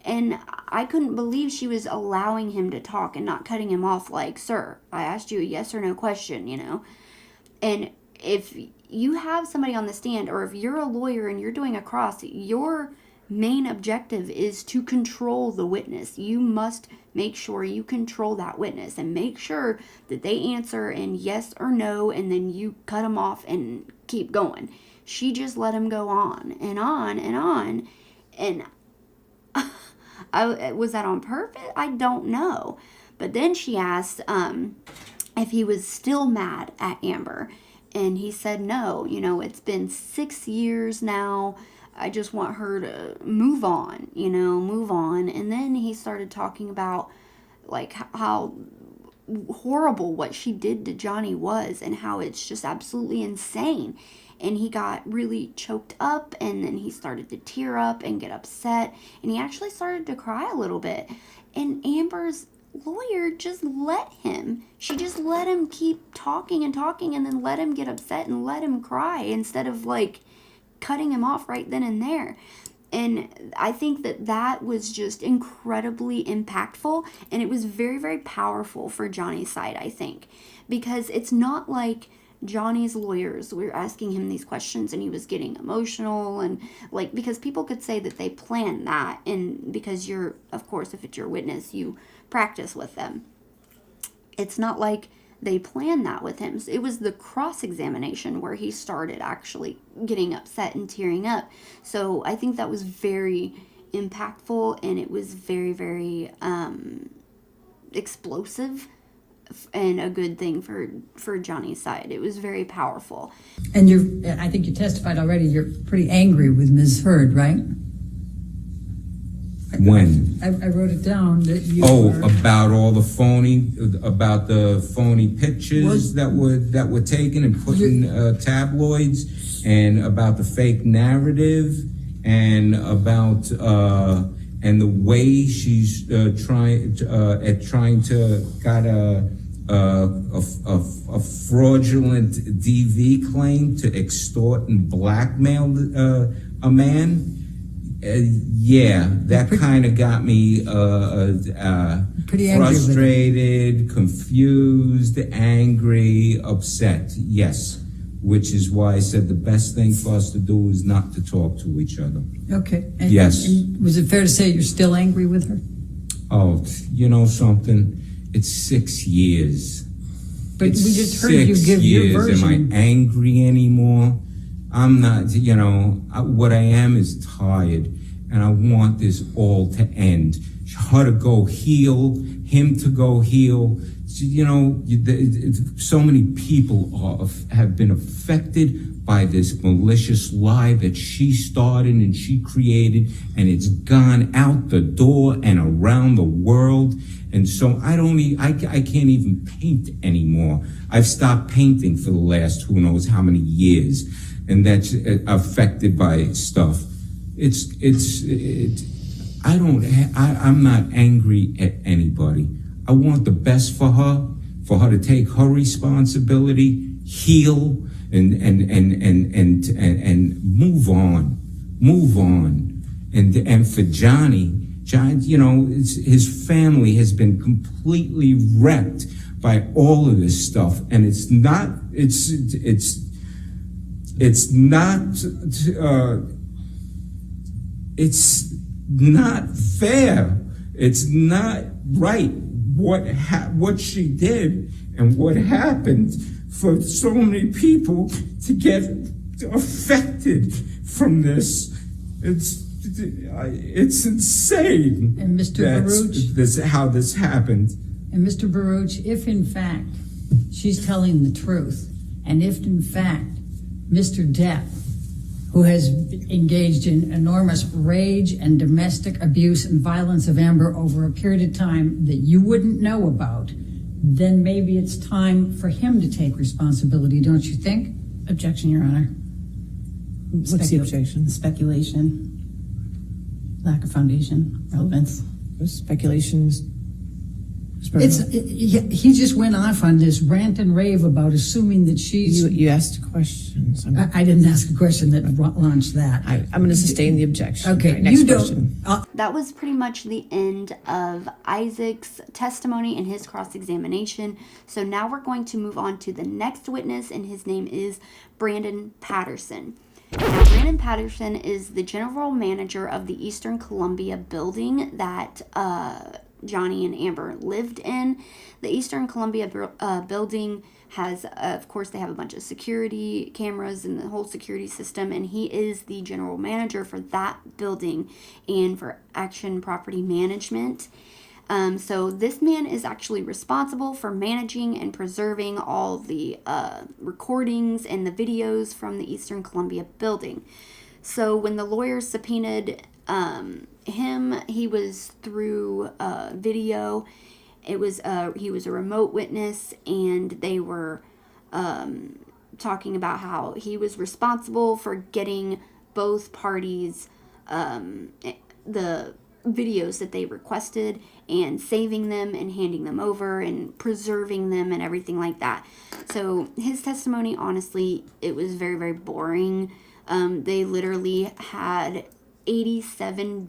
Speaker 6: And I couldn't believe she was allowing him to talk and not cutting him off like, sir, I asked you a yes or no question, And if you have somebody on the stand, or if you're a lawyer and you're doing a cross, your main objective is to control the witness. You must make sure you control that witness and make sure that they answer in yes or no, and then you cut them off and keep going. She just let him go on and on and on. And was that on purpose? I don't know. But then she asked if he was still mad at Amber. And he said, no, it's been 6 years now. I just want her to move on, move on. And then he started talking about like how horrible what she did to Johnny was, and how it's just absolutely insane. And he got really choked up, and then he started to tear up and get upset, and he actually started to cry a little bit. And Amber's lawyer just let him. She just let him keep talking and talking, and then let him get upset and let him cry instead of like cutting him off right then and there. And I think that was just incredibly impactful, and it was very, very powerful for Johnny's side, I think, because it's not like Johnny's lawyers were asking him these questions and he was getting emotional, and like, because people could say that they plan that, and because you're, of course, if it's your witness, you practice with them. It's not like they planned that with him. So it was the cross-examination where he started actually getting upset and tearing up. So I think that was very impactful, and it was very, very explosive, and a good thing for Johnny's side. It was very powerful.
Speaker 7: And I think you testified already, you're pretty angry with Ms. Heard, right?
Speaker 9: When?
Speaker 7: I wrote it down that you
Speaker 9: about the phony pictures that were taken and put in tabloids, and about the fake narrative, and about and the way she's trying to got a fraudulent DV claim to extort and blackmail a man. That kind of got me frustrated, confused, angry, upset. Yes, which is why I said the best thing for us to do is not to talk to each other.
Speaker 7: Okay.
Speaker 9: Yes.
Speaker 7: And was it fair to say you're still angry with her?
Speaker 9: Oh, you know something? It's 6 years.
Speaker 7: But we just heard you give your version.
Speaker 9: Am I angry anymore? I'm not, what I am is tired, and I want this all to end. Her to go heal, him to go heal. So many people have been affected by this malicious lie that she started and she created, and it's gone out the door and around the world. And so I can't even paint anymore. I've stopped painting for the last who knows how many years. And that's affected by stuff. I'm not angry at anybody. I want the best for her to take her responsibility, heal, and move on. And for Johnny, you know, his family has been completely wrecked by all of this stuff, and it's not fair. It's not right what she did and what happened for so many people to get affected from this. It's insane.
Speaker 7: And Mr. Baruch,
Speaker 9: how this happened.
Speaker 7: And Mr. Baruch, if in fact she's telling the truth, and if in fact Mr. Depp, who has engaged in enormous rage and domestic abuse and violence of Amber over a period of time that you wouldn't know about, then maybe it's time for him to take responsibility, don't you think?
Speaker 8: Objection, Your Honor.
Speaker 10: What's the objection?
Speaker 8: Speculation. Lack of foundation. Relevance.
Speaker 10: Speculations.
Speaker 7: He just went off on this rant and rave about assuming that she's...
Speaker 10: You asked questions.
Speaker 7: I didn't ask a question that launched that.
Speaker 10: I'm going to sustain the objection.
Speaker 7: Okay,
Speaker 10: Right, next
Speaker 7: you
Speaker 10: question.
Speaker 7: don't...
Speaker 6: That was pretty much the end of Isaac's testimony and his cross-examination. So now we're going to move on to the next witness, and his name is Brandon Patterson. Now, Brandon Patterson is the general manager of the Eastern Columbia building that Johnny and Amber lived in. The Eastern Columbia building has, of course, they have a bunch of security cameras and the whole security system, and he is the general manager for that building and for Action Property Management. So this man is actually responsible for managing and preserving all the recordings and the videos from the Eastern Columbia building. So when the lawyers subpoenaed him, he was through video. It was he was a remote witness, and they were talking about how he was responsible for getting both parties the videos that they requested and saving them and handing them over and preserving them and everything like that. So his testimony, honestly, it was very, very boring. They literally had 87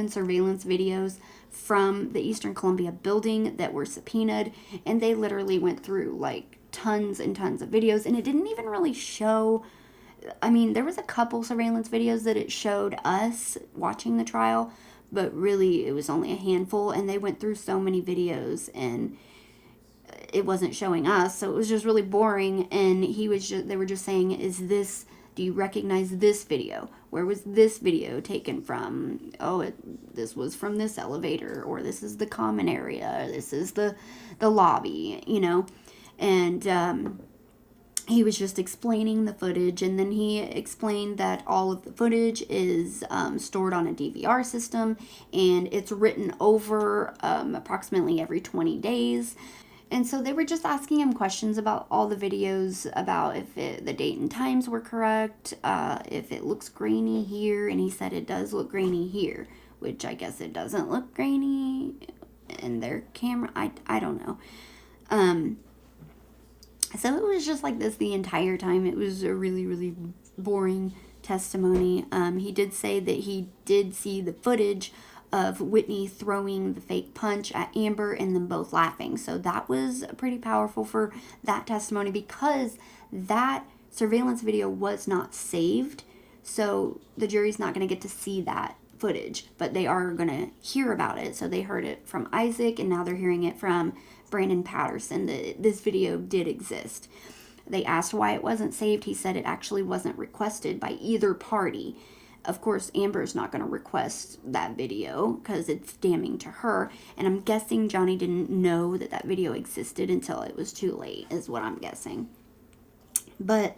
Speaker 6: surveillance videos from the Eastern Columbia building that were subpoenaed, and they literally went through like tons and tons of videos, and it didn't even really show. I mean, there was a couple surveillance videos that it showed us watching the trial, but really it was only a handful, and they went through so many videos and it wasn't showing us, so it was just really boring. And they were just saying, do you recognize this video? Where was this video taken from? Oh, this was from this elevator, or this is the common area, or this is the lobby, you know. And he was just explaining the footage, and then he explained that all of the footage is stored on a DVR system, and it's written over approximately every 20 days. And so they were just asking him questions about all the videos, about if the date and times were correct, if it looks grainy here, and he said it does look grainy here, which I guess it doesn't look grainy in their camera. I don't know. So it was just like this the entire time. It was a really, really boring testimony. He did say that he did see the footage of Whitney throwing the fake punch at Amber and them both laughing. So that was pretty powerful for that testimony, because that surveillance video was not saved. So the jury's not going to get to see that footage, but they are going to hear about it. So they heard it from Isaac, and now they're hearing it from Brandon Patterson that this video did exist. They asked why it wasn't saved. He said it actually wasn't requested by either party. Of course, Amber's not going to request that video because it's damning to her. And I'm guessing Johnny didn't know that that video existed until it was too late, is what I'm guessing. But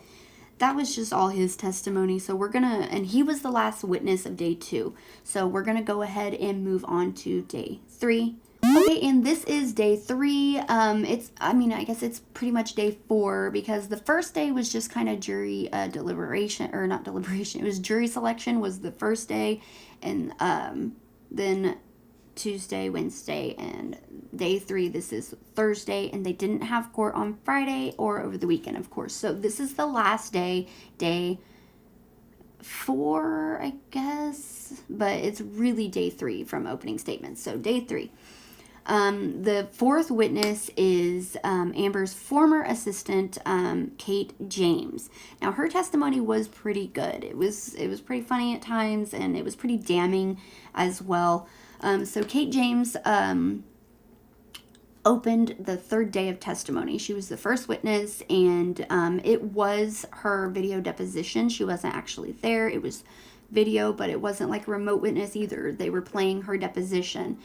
Speaker 6: that was just all his testimony. So and he was the last witness of day 2. So we're going to go ahead and move on to day 3. Okay, and this is day 3. I guess it's pretty much day 4, because the first day was just kind of jury deliberation, or not deliberation, it was jury selection was the first day, and then Tuesday, Wednesday, and day 3, this is Thursday, and they didn't have court on Friday or over the weekend, of course. So this is the last day, day 4, I guess, but it's really day 3 from opening statements. So day 3. The 4th witness is Amber's former assistant, Kate James. Now, her testimony was pretty good. It was pretty funny at times, and it was pretty damning as well. So Kate James opened the 3rd day of testimony. She was the first witness, and it was her video deposition. She wasn't actually there. It was video, but it wasn't like a remote witness either. They were playing her deposition.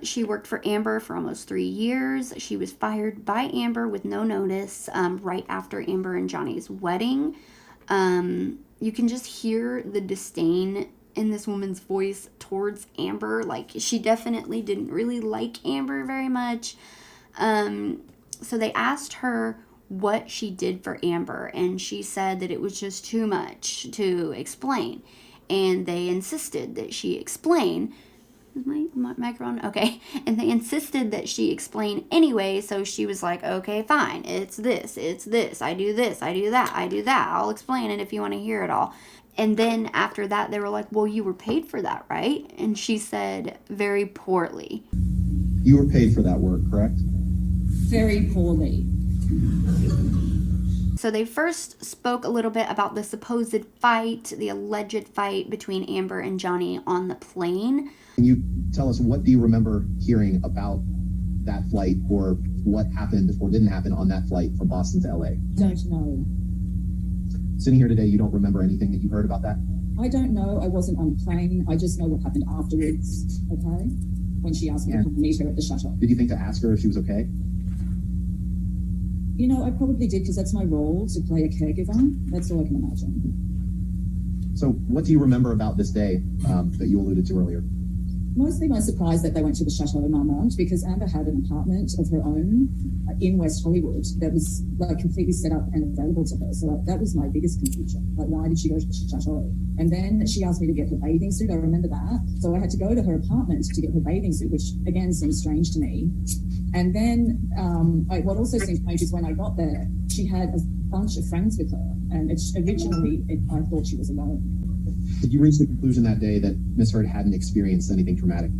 Speaker 6: She worked for Amber for almost 3 years. She was fired by Amber with no notice right after Amber and Johnny's wedding. You can just hear the disdain in this woman's voice towards Amber. Like, she definitely didn't really like Amber very much. So they asked her what she did for Amber, and she said that it was just too much to explain. And they insisted that she explain. Is my microphone? Okay. And they insisted that she explain anyway, so she was like, okay, fine. It's this. I do this. I do that. I do that. I'll explain it if you want to hear it all. And then after that, they were like, well, you were paid for that, right? And she said, very poorly.
Speaker 11: You were paid for that work, correct?
Speaker 12: Very poorly.
Speaker 6: So they first spoke a little bit about the supposed fight, the alleged fight between Amber and Johnny on the plane.
Speaker 11: Can you tell us, what do you remember hearing about that flight, or what happened or didn't happen on that flight from Boston to LA?
Speaker 12: Don't know.
Speaker 11: Sitting here today, you don't remember anything that you heard about that?
Speaker 12: I don't know. I wasn't on the plane. I just know what happened afterwards, okay? When she asked me to come meet her at the shuttle.
Speaker 11: Did you think to ask her if she was okay?
Speaker 12: You know, I probably did, because that's my role, to play a caregiver. That's all I can imagine.
Speaker 11: So what do you remember about this day that you alluded to earlier?
Speaker 12: Mostly my surprise that they went to the Chateau Marmont, because Amber had an apartment of her own in West Hollywood that was like completely set up and available to her. So like, that was my biggest confusion. Like, why did she go to the Chateau? And then she asked me to get her bathing suit. I remember that. So I had to go to her apartment to get her bathing suit, which again seems strange to me. And then what also seemed strange is when I got there, she had a bunch of friends with her. And originally I thought she was alone.
Speaker 11: Did you reach the conclusion that day that Miss Heard hadn't experienced anything traumatic?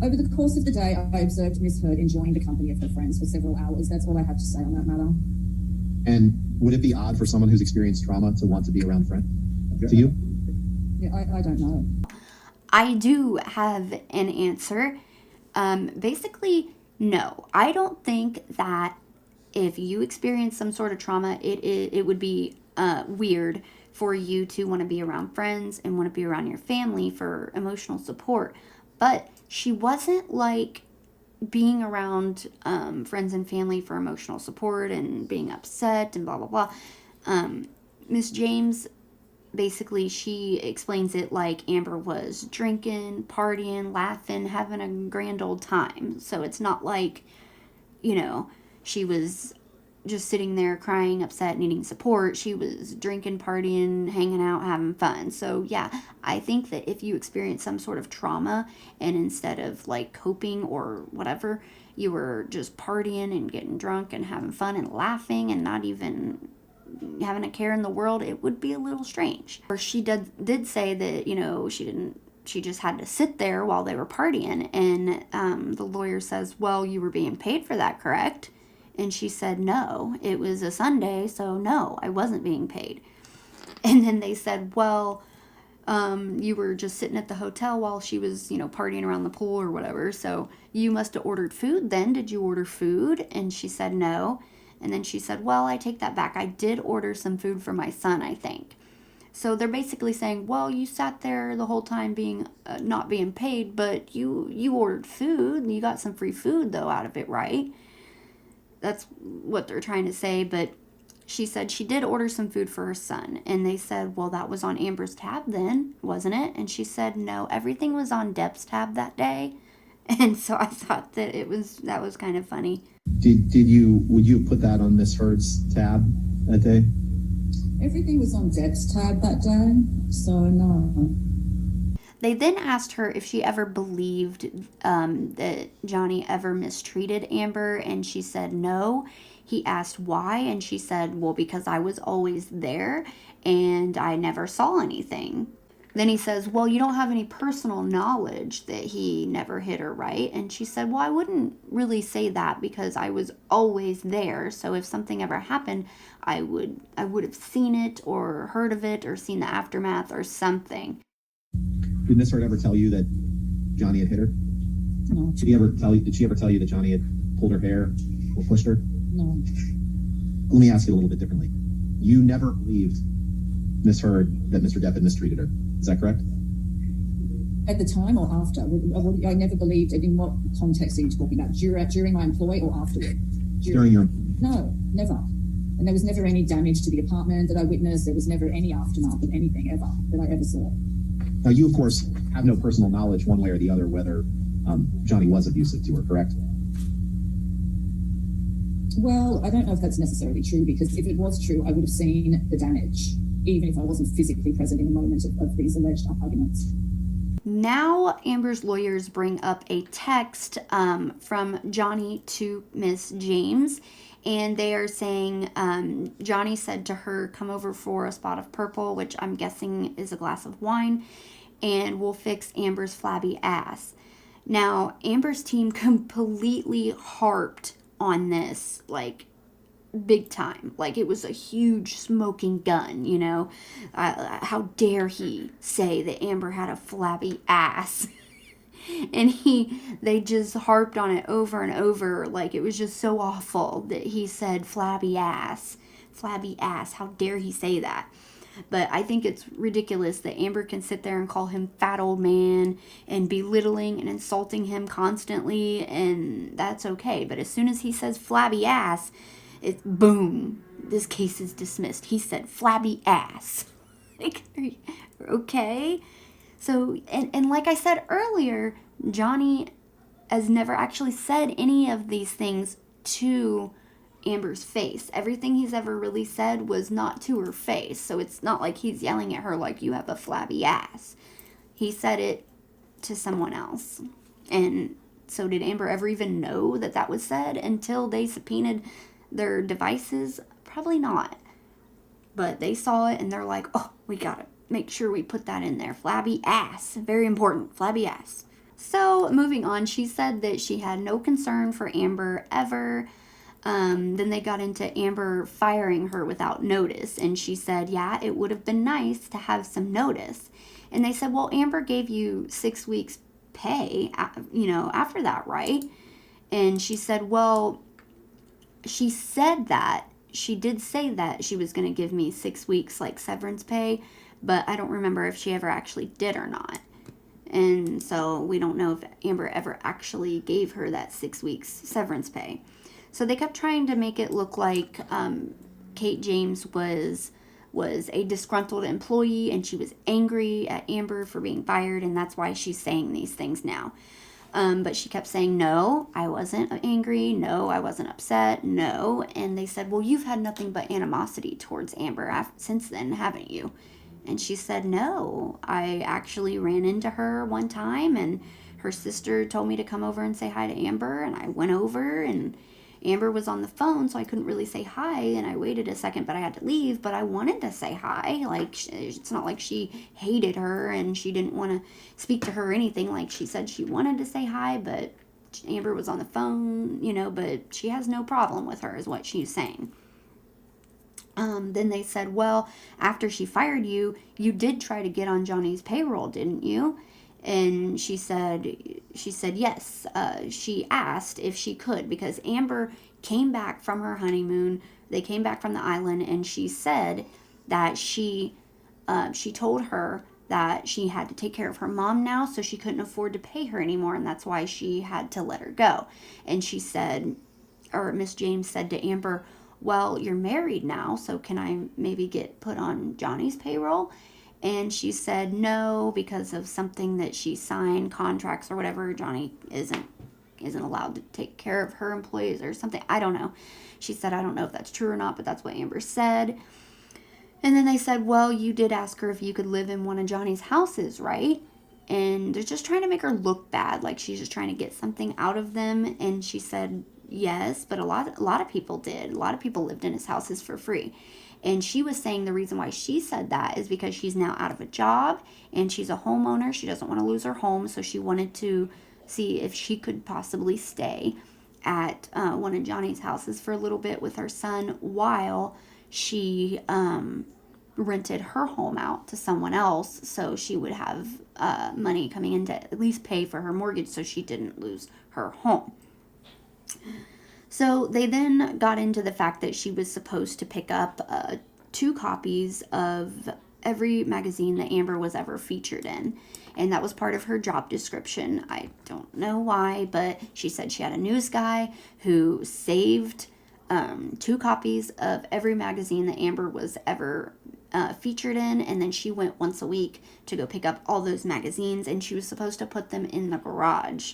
Speaker 12: Over the course of the day, I observed Miss Heard enjoying the company of her friends for several hours. That's all I have to say on that matter.
Speaker 11: And would it be odd for someone who's experienced trauma to want to be around friends? To you?
Speaker 12: Yeah, I don't know.
Speaker 6: I do have an answer. Basically, no. I don't think that if you experience some sort of trauma, it would be weird for you to want to be around friends and want to be around your family for emotional support. But she wasn't like being around friends and family for emotional support and being upset and blah, blah, blah. Miss James, basically, she explains it like Amber was drinking, partying, laughing, having a grand old time. So it's not like, you know, she was just sitting there crying, upset, needing support. She was drinking, partying, hanging out, having fun. So yeah, I think that if you experience some sort of trauma and instead of like coping or whatever, you were just partying and getting drunk and having fun and laughing and not even having a care in the world, it would be a little strange. Or she did say that, you know, she just had to sit there while they were partying. And the lawyer says, well, you were being paid for that, correct? And she said, no, it was a Sunday, so no, I wasn't being paid. And then they said, well, you were just sitting at the hotel while she was, you know, partying around the pool or whatever, so you must have ordered food then. Did you order food? And she said, no. And then she said, well, I take that back. I did order some food for my son, I think. So they're basically saying, well, you sat there the whole time being not being paid, but you ordered food, and you got some free food, though, out of it, right? That's what they're trying to say, but she said she did order some food for her son. And they said, well, that was on Amber's tab then, wasn't it? And she said, no, everything was on Depp's tab that day. And so I thought that that was kind of funny.
Speaker 11: Would you put that on Miss Heard's tab that day?
Speaker 12: Everything was on Depp's tab that day, so no.
Speaker 6: They then asked her if she ever believed that Johnny ever mistreated Amber, and she said no. He asked why, and she said, well, because I was always there and I never saw anything. Then he says, well, you don't have any personal knowledge that he never hit her, right? And she said, well, I wouldn't really say that because I was always there. So if something ever happened, I would have seen it or heard of it or seen the aftermath or something.
Speaker 11: Did Miss Heard ever tell you that Johnny had hit her?
Speaker 12: No.
Speaker 11: Did she ever tell you that Johnny had pulled her hair or pushed her?
Speaker 12: No.
Speaker 11: Let me ask you a little bit differently. You never believed Miss Heard that Mr. Depp had mistreated her. Is that correct?
Speaker 12: At the time or after? I never believed it. In what context are you talking about? During my employ or afterward?
Speaker 11: During your...
Speaker 12: No, never. And there was never any damage to the apartment that I witnessed. There was never any aftermath of anything ever that I ever saw.
Speaker 11: Now, you, of course, have no personal knowledge one way or the other whether Johnny was abusive to her, correct?
Speaker 12: Well, I don't know if that's necessarily true, because if it was true, I would have seen the damage, even if I wasn't physically present in the moment of these alleged arguments.
Speaker 6: Now Amber's lawyers bring up a text from Johnny to Miss James, and they are saying Johnny said to her, come over for a spot of purple, which I'm guessing is a glass of wine, and we'll fix Amber's flabby ass. Now, Amber's team completely harped on this, like, big time. Like, it was a huge smoking gun, you know. How dare he say that Amber had a flabby ass? And they just harped on it over and over. Like, it was just so awful that he said flabby ass. Flabby ass. How dare he say that? But I think it's ridiculous that Amber can sit there and call him fat old man and belittling and insulting him constantly, and that's okay. But as soon as he says flabby ass, it's boom, this case is dismissed. He said flabby ass. Like, okay. So, and like I said earlier, Johnny has never actually said any of these things to Amber's face. Everything he's ever really said was not to her face. So it's not like he's yelling at her like, you have a flabby ass. He said it to someone else. And so did Amber ever even know that that was said until they subpoenaed their devices? Probably not. But they saw it and they're like, oh, we gotta make sure we put that in there. Flabby ass. Very important. Flabby ass. So moving on, she said that she had no concern for Amber ever. Then they got into Amber firing her without notice. And she said, yeah, it would have been nice to have some notice. And they said, well, Amber gave you 6 weeks pay, after that, right? And she said, well, she said that. She did say that she was going to give me 6 weeks, like, severance pay. But I don't remember if she ever actually did or not. And so we don't know if Amber ever actually gave her that 6 weeks severance pay. So they kept trying to make it look like Kate James was a disgruntled employee and she was angry at Amber for being fired, and that's why she's saying these things now. But she kept saying, no, I wasn't angry. No, I wasn't upset. No. And they said, well, you've had nothing but animosity towards Amber since then, haven't you? And she said, no, I actually ran into her one time and her sister told me to come over and say hi to Amber, and I went over and Amber was on the phone, so I couldn't really say hi, and I waited a second, but I had to leave, but I wanted to say hi. Like, it's not like she hated her and she didn't want to speak to her or anything. Like, she said she wanted to say hi, but Amber was on the phone, but she has no problem with her, is what she's saying. Then they said, well, after she fired you, you did try to get on Johnny's payroll, didn't you? And she said yes. She asked if she could, because Amber came back from her honeymoon. They came back from the island, and she said that she told her that she had to take care of her mom now, so she couldn't afford to pay her anymore, and that's why she had to let her go. And she said, or Miss James said to Amber, well, you're married now, so can I maybe get put on Johnny's payroll? And she said no, because of something that she signed, contracts or whatever. Johnny isn't allowed to take care of her employees or something. I don't know. She said, I don't know if that's true or not, but that's what Amber said. And then they said, well, you did ask her if you could live in one of Johnny's houses, right? and they're just trying to make her look bad, like she's just trying to get something out of them. And she said yes, but a lot of people did. A lot of people lived in his houses for free. And she was saying the reason why she said that is because she's now out of a job and she's a homeowner. She doesn't want to lose her home, so she wanted to see if she could possibly stay at one of Johnny's houses for a little bit with her son while she rented her home out to someone else, so she would have money coming in to at least pay for her mortgage so she didn't lose her home. So they then got into the fact that she was supposed to pick up 2 copies of every magazine that Amber was ever featured in. And that was part of her job description. I don't know why, but she said she had a news guy who saved 2 copies of every magazine that Amber was ever featured in. And then she went once a week to go pick up all those magazines, and she was supposed to put them in the garage.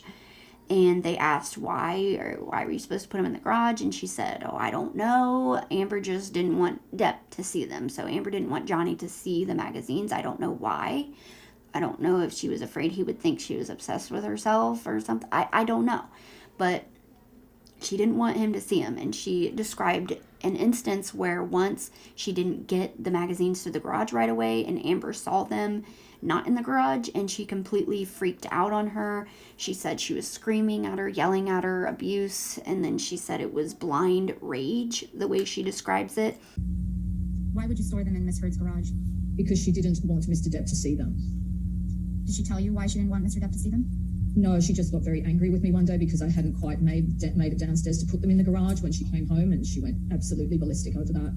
Speaker 6: And they asked why were you supposed to put them in the garage? And she said, oh, I don't know. Amber just didn't want Depp to see them. So Amber didn't want Johnny to see the magazines. I don't know why. I don't know if she was afraid he would think she was obsessed with herself or something. I don't know. But she didn't want him to see them. And she described an instance where once she didn't get the magazines to the garage right away, and Amber saw them not in the garage, and she completely freaked out on her. She said she was screaming at her, yelling at her, abuse, and then she said it was blind rage, the way she describes it.
Speaker 13: Why would you store them in Miss Heard's garage?
Speaker 12: Because she didn't want Mr. Depp to see them.
Speaker 13: Did she tell you why she didn't want Mr. Depp to see them?
Speaker 12: No, she just got very angry with me one day because I hadn't quite made it downstairs to put them in the garage when she came home, and she went absolutely ballistic over that.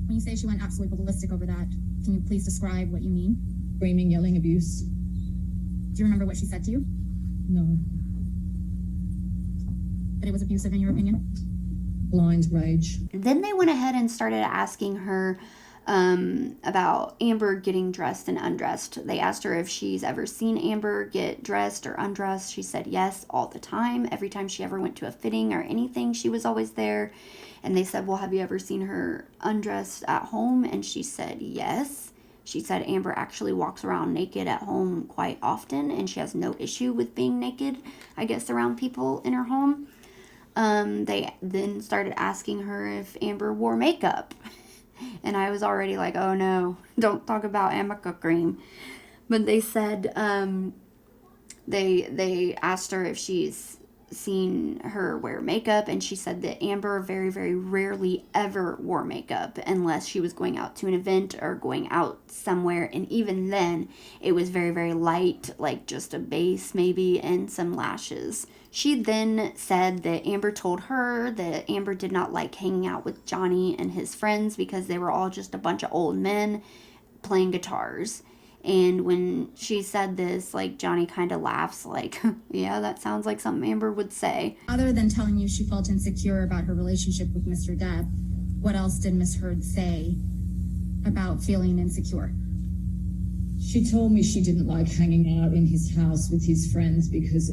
Speaker 13: When you say she went absolutely ballistic over that, can you please describe what you mean?
Speaker 12: Screaming, yelling, abuse.
Speaker 13: Do you remember what she said to you?
Speaker 12: No.
Speaker 13: But it was abusive in your opinion?
Speaker 12: Blind rage.
Speaker 6: Then they went ahead and started asking her about Amber getting dressed and undressed. They asked her if she's ever seen Amber get dressed or undressed. She said yes, all the time. Every time she ever went to a fitting or anything, she was always there. And they said, well, have you ever seen her undressed at home? And she said yes. She said Amber actually walks around naked at home quite often, and she has no issue with being naked, I guess, around people in her home. They then started asking her if Amber wore makeup. And I was already like, oh no, don't talk about Amica cream. But they said, they asked her if she's seen her wear makeup, and she said that Amber very, very rarely ever wore makeup unless she was going out to an event or going out somewhere. And even then, it was very, very light, like just a base maybe and some lashes. She then said that Amber told her that Amber did not like hanging out with Johnny and his friends because they were all just a bunch of old men playing guitars. And when she said this, like, Johnny kind of laughs like, yeah, that sounds like something Amber would say.
Speaker 13: Other than telling you she felt insecure about her relationship with Mr. Depp, what else did Miss Heard say about feeling insecure?
Speaker 12: She told me she didn't like hanging out in his house with his friends because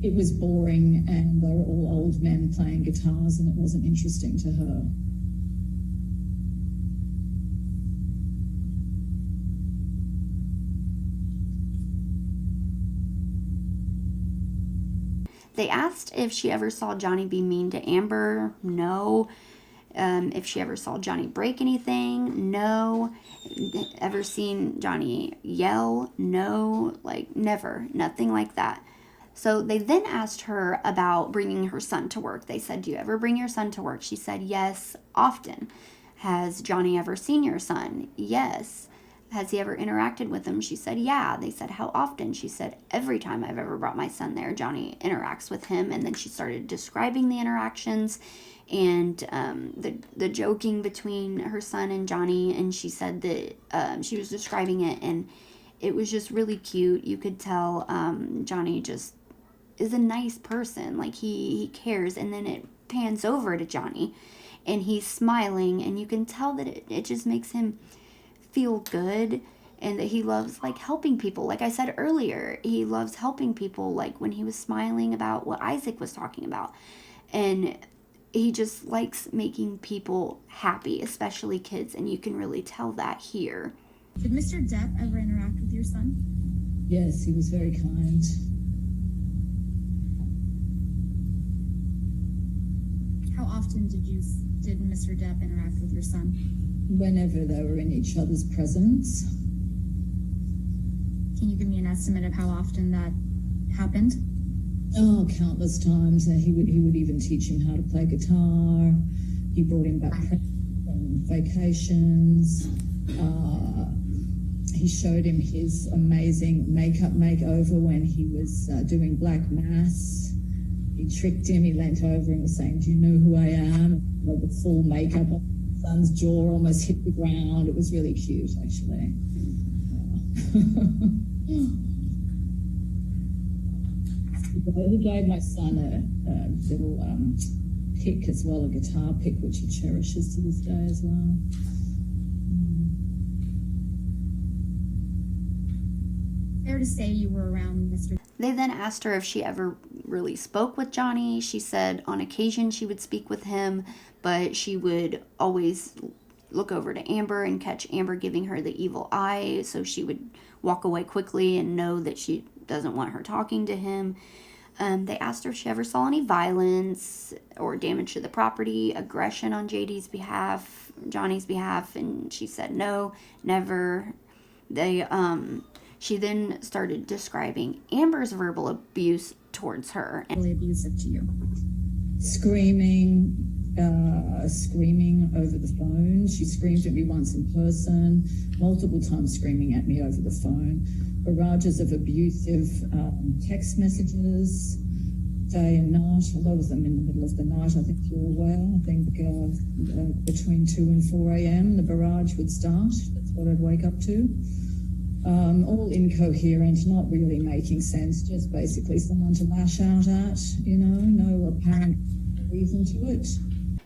Speaker 12: it was boring and they were all old men playing guitars and it wasn't interesting to her.
Speaker 6: They asked if she ever saw Johnny be mean to Amber. No. If she ever saw Johnny break anything. No. Ever seen Johnny yell? No. Like, never. Nothing like that. So they then asked her about bringing her son to work. They said, do you ever bring your son to work? She said, yes, often. Has Johnny ever seen your son? Yes. Has he ever interacted with him? She said, yeah. They said, how often? She said, every time I've ever brought my son there, Johnny interacts with him. And then she started describing the interactions and the joking between her son and Johnny. And she said that she was describing it, and it was just really cute. You could tell Johnny just is a nice person. Like, he cares. And then it pans over to Johnny, and he's smiling, and you can tell that it just makes him feel good, and that he loves, like, helping people. Like I said earlier, he loves helping people, like when he was smiling about what Isaac was talking about. And he just likes making people happy, especially kids, and you can really tell that here.
Speaker 13: Did Mr. Depp ever interact with your son?
Speaker 12: Yes, he was very kind.
Speaker 13: How often did Mr. Depp interact with your son?
Speaker 12: Whenever they were in each other's presence.
Speaker 13: Can you give me an estimate of how often that happened?
Speaker 12: Oh, countless times. He would even teach him how to play guitar. He brought him back from vacations. He showed him his amazing makeup makeover when he was doing Black Mass. He tricked him. He leant over and was saying, "Do you know who I am?" Like the full makeup on his son's jaw almost hit the ground. It was really cute, actually. He gave my son a little pick as well, a guitar pick, which he cherishes to this day as well.
Speaker 13: Fair to say you were around Mr.
Speaker 6: They then asked her if she ever really spoke with Johnny. She said on occasion she would speak with him, but she would always look over to Amber and catch Amber giving her the evil eye, so she would walk away quickly and know that she doesn't want her talking to him. They asked her if she ever saw any violence or damage to the property, aggression on Johnny's behalf, and she said no, never. She then started describing Amber's verbal abuse towards her.
Speaker 13: Really abusive to you?
Speaker 12: Screaming over the phone. She screamed at me once in person, multiple times screaming at me over the phone. Barrages of abusive text messages, day and night. A lot of them in the middle of the night, I think you're aware. I think between 2 and 4 a.m. the barrage would start. That's what I'd wake up to. All incoherent, not really making sense, just basically someone to lash out at, no apparent reason to it.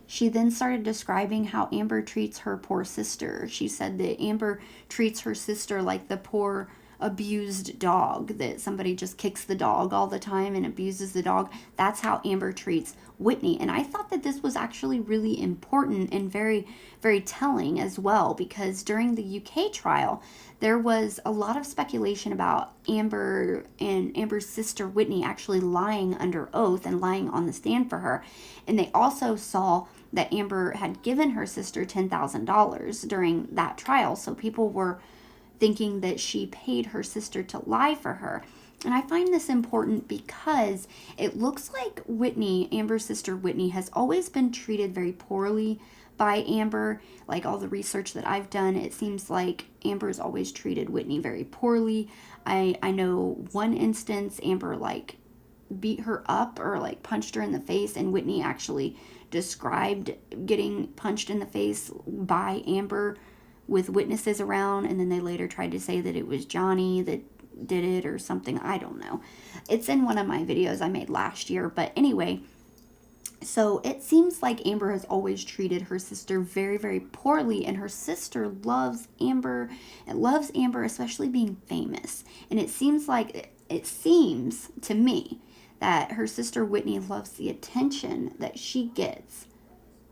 Speaker 6: She then started describing how Amber treats her poor sister. She said that Amber treats her sister like the poor abused dog, that somebody just kicks the dog all the time and abuses the dog. That's how Amber treats Witney. And I thought that this was actually really important and very, very telling as well, because during the UK trial, there was a lot of speculation about Amber and Amber's sister Witney actually lying under oath and lying on the stand for her. And they also saw that Amber had given her sister $10,000 during that trial. So people were thinking that she paid her sister to lie for her. And I find this important because it looks like Witney, Amber's sister Witney, has always been treated very poorly by Amber. Like all the research that I've done, it seems like Amber's always treated Witney very poorly. I know one instance Amber beat her up or punched her in the face, and Witney actually described getting punched in the face by Amber with witnesses around, and then they later tried to say that it was Johnny that did it or something. I don't know. It's in one of my videos I made last year, but anyway, so it seems like Amber has always treated her sister very, very poorly, and her sister loves Amber, and loves Amber, especially being famous. And it seems to me that her sister Witney loves the attention that she gets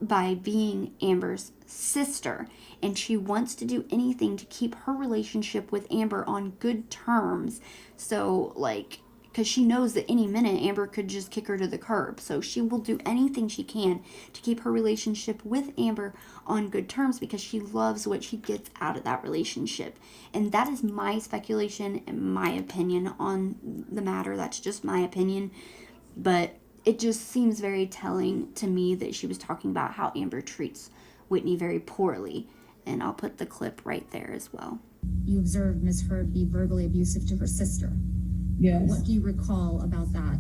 Speaker 6: by being Amber's sister, and she wants to do anything to keep her relationship with Amber on good terms. So because she knows that any minute Amber could just kick her to the curb, so she will do anything she can to keep her relationship with Amber on good terms because she loves what she gets out of that relationship. And that is my speculation and my opinion on the matter. That's just my opinion, but it just seems very telling to me that she was talking about how Amber treats Witney very poorly. And I'll put the clip right there as well.
Speaker 13: You observed Ms. Heard be verbally abusive to her sister.
Speaker 12: Yes.
Speaker 13: What do you recall about that?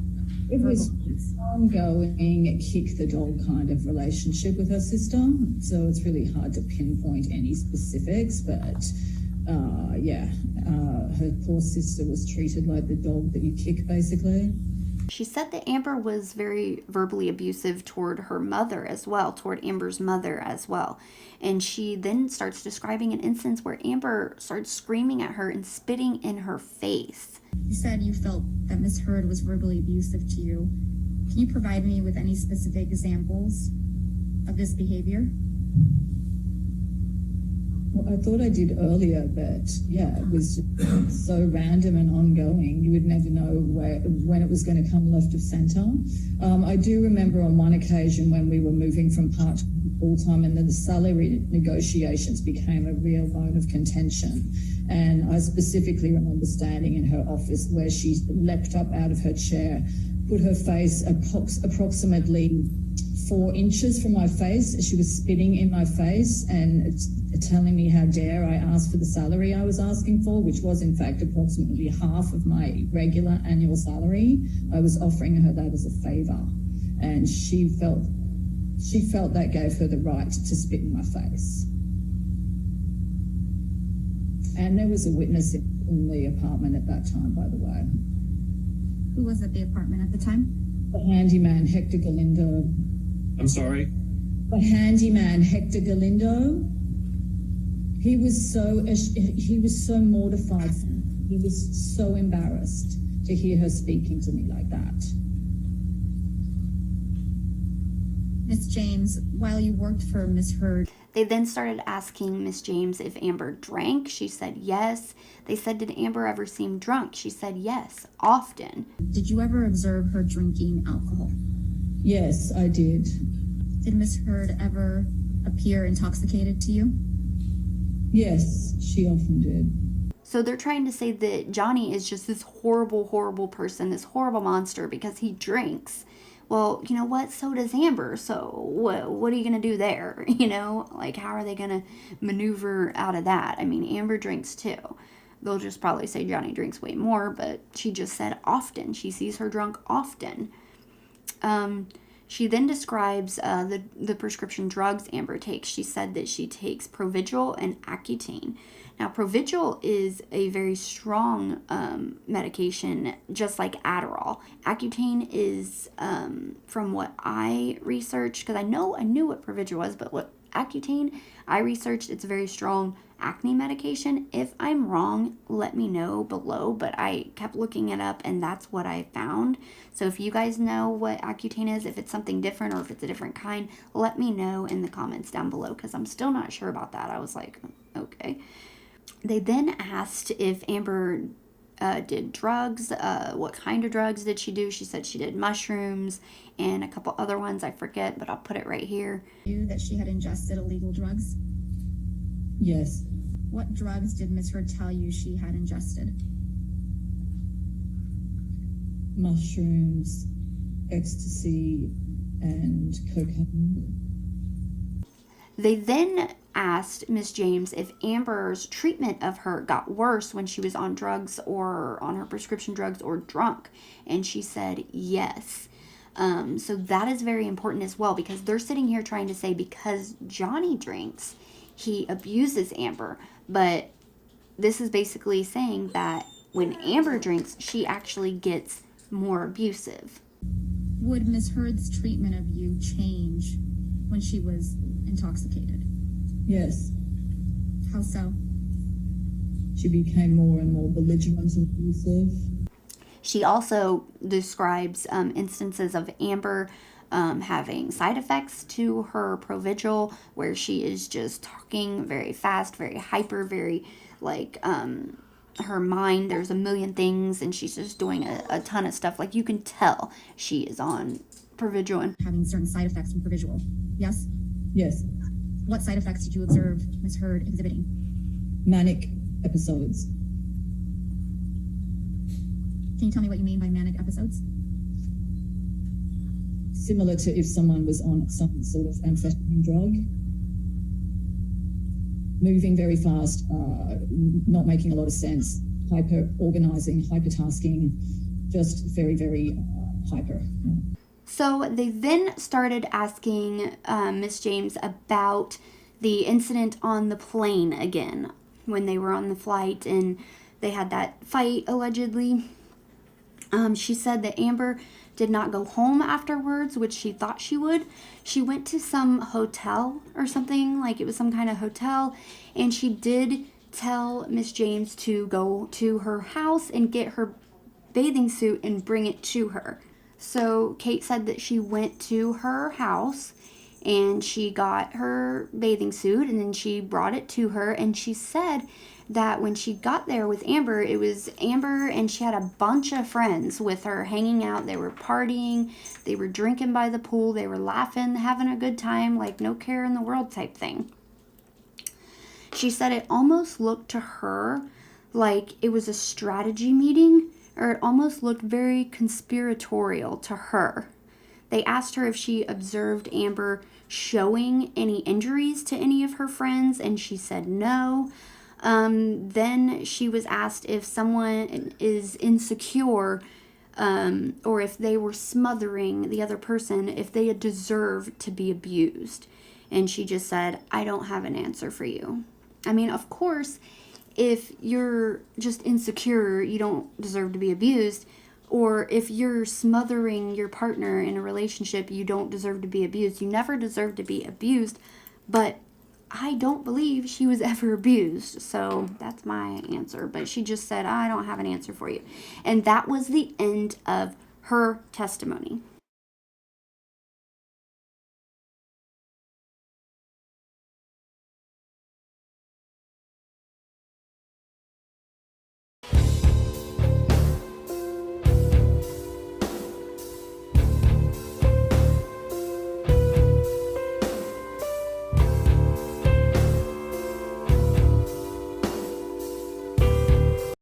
Speaker 12: It was ongoing kick the dog kind of relationship with her sister. So it's really hard to pinpoint any specifics, but her poor sister was treated like the dog that you kick, basically.
Speaker 6: She said that Amber was very verbally abusive toward her mother as well, toward Amber's mother as well. And she then starts describing an instance where Amber starts screaming at her and spitting in her face.
Speaker 13: You said you felt that Ms. Heard was verbally abusive to you. Can you provide me with any specific examples of this behavior?
Speaker 12: Well, I thought I did earlier, but yeah, it was just so random and ongoing. You would never know when it was going to come left of centre. I do remember on one occasion when we were moving from part to full-time, and then the salary negotiations became a real bone of contention. And I specifically remember standing in her office where she leapt up out of her chair, put her face approximately 4 inches from my face. She was spitting in my face and telling me how dare I ask for the salary I was asking for, which was in fact approximately half of my regular annual salary. I was offering her that as a favor, and she felt that gave her the right to spit in my face. And there was a witness in the apartment at that time, by the way.
Speaker 13: Who was at the apartment at the time?
Speaker 12: The handyman, Hector Galindo.
Speaker 14: I'm sorry?
Speaker 12: The handyman, Hector Galindo. He was so mortified. He was so embarrassed to hear her speaking to me like that.
Speaker 13: Miss James, while you worked for Miss Heard,
Speaker 6: They then started asking Miss James if Amber drank. She said yes. They said, did Amber ever seem drunk? She said yes, often.
Speaker 13: did you ever observe her drinking alcohol?
Speaker 12: Yes, I did.
Speaker 13: Did Miss Heard ever appear intoxicated to you?
Speaker 12: Yes, she often did.
Speaker 6: So they're trying to say that Johnny is just this horrible, horrible person, this horrible monster because he drinks. Well, you know what? So does Amber. So what are you going to do there? You know, like how are they going to maneuver out of that? I mean, Amber drinks too. They'll just probably say Johnny drinks way more, but she just said often. She sees her drunk often. She then describes the prescription drugs Amber takes. She said that she takes Provigil and Accutane. Now, Provigil is a very strong medication, just like Adderall. Accutane is, from what I researched, because I knew what Provigil was, but what Accutane, I researched, it's a very strong acne medication. If I'm wrong, let me know below, but I kept looking it up and that's what I found. So if you guys know what Accutane is, if it's something different or if it's a different kind, let me know in the comments down below, because I'm still not sure about that. I was like, okay. They then asked if Amber did drugs, what kind of drugs did she do? She said she did mushrooms and a couple other ones I forget, but I'll put it right here.
Speaker 13: You that she had ingested illegal drugs?
Speaker 12: Yes.
Speaker 13: What drugs did Miss Heard tell you she had ingested?
Speaker 12: Mushrooms, ecstasy, and cocaine.
Speaker 6: They then asked Miss James if Amber's treatment of her got worse when she was on drugs or on her prescription drugs or drunk, and she said yes. So that is very important as well, because they're sitting here trying to say because Johnny drinks, he abuses Amber, but this is basically saying that when Amber drinks, she actually gets more abusive.
Speaker 13: Would Miss Heard's treatment of you change when she was intoxicated?
Speaker 12: Yes.
Speaker 13: How so?
Speaker 12: She became more and more belligerent and abusive.
Speaker 6: She also describes instances of Amber having side effects to her Provigil, where she is just talking very fast, very hyper, very like her mind, there's a million things, and she's just doing a ton of stuff. Like you can tell she is on Provigil. And
Speaker 13: having certain side effects from Provigil, yes?
Speaker 12: Yes.
Speaker 13: What side effects did you observe Miss Heard exhibiting?
Speaker 12: Manic episodes.
Speaker 13: Can you tell me what you mean by manic episodes?
Speaker 12: Similar to if someone was on some sort of amphetamine drug. Moving very fast, not making a lot of sense, hyper-organizing, hyper-tasking, just very, very hyper.
Speaker 6: So they then started asking Miss James about the incident on the plane again, when they were on the flight and they had that fight, allegedly. She said that Amber did not go home afterwards, which she thought she would. She went to some hotel or something, like it was some kind of hotel, and she did tell Miss James to go to her house and get her bathing suit and bring it to her. So Kate said that she went to her house and she got her bathing suit and then she brought it to her, and she said that when she got there with Amber, it was Amber and she had a bunch of friends with her hanging out. They were partying, they were drinking by the pool, they were laughing, having a good time, like no care in the world type thing. She said it almost looked to her like it was a strategy meeting, or it almost looked very conspiratorial to her. They asked her if she observed Amber showing any injuries to any of her friends, and she said no. Then she was asked if someone is insecure, or if they were smothering the other person, if they had deserved to be abused. And she just said, I don't have an answer for you. I mean, of course, if you're just insecure, you don't deserve to be abused. Or if you're smothering your partner in a relationship, you don't deserve to be abused. You never deserve to be abused. But I don't believe she was ever abused. So that's my answer. But she just said, I don't have an answer for you. And that was the end of her testimony.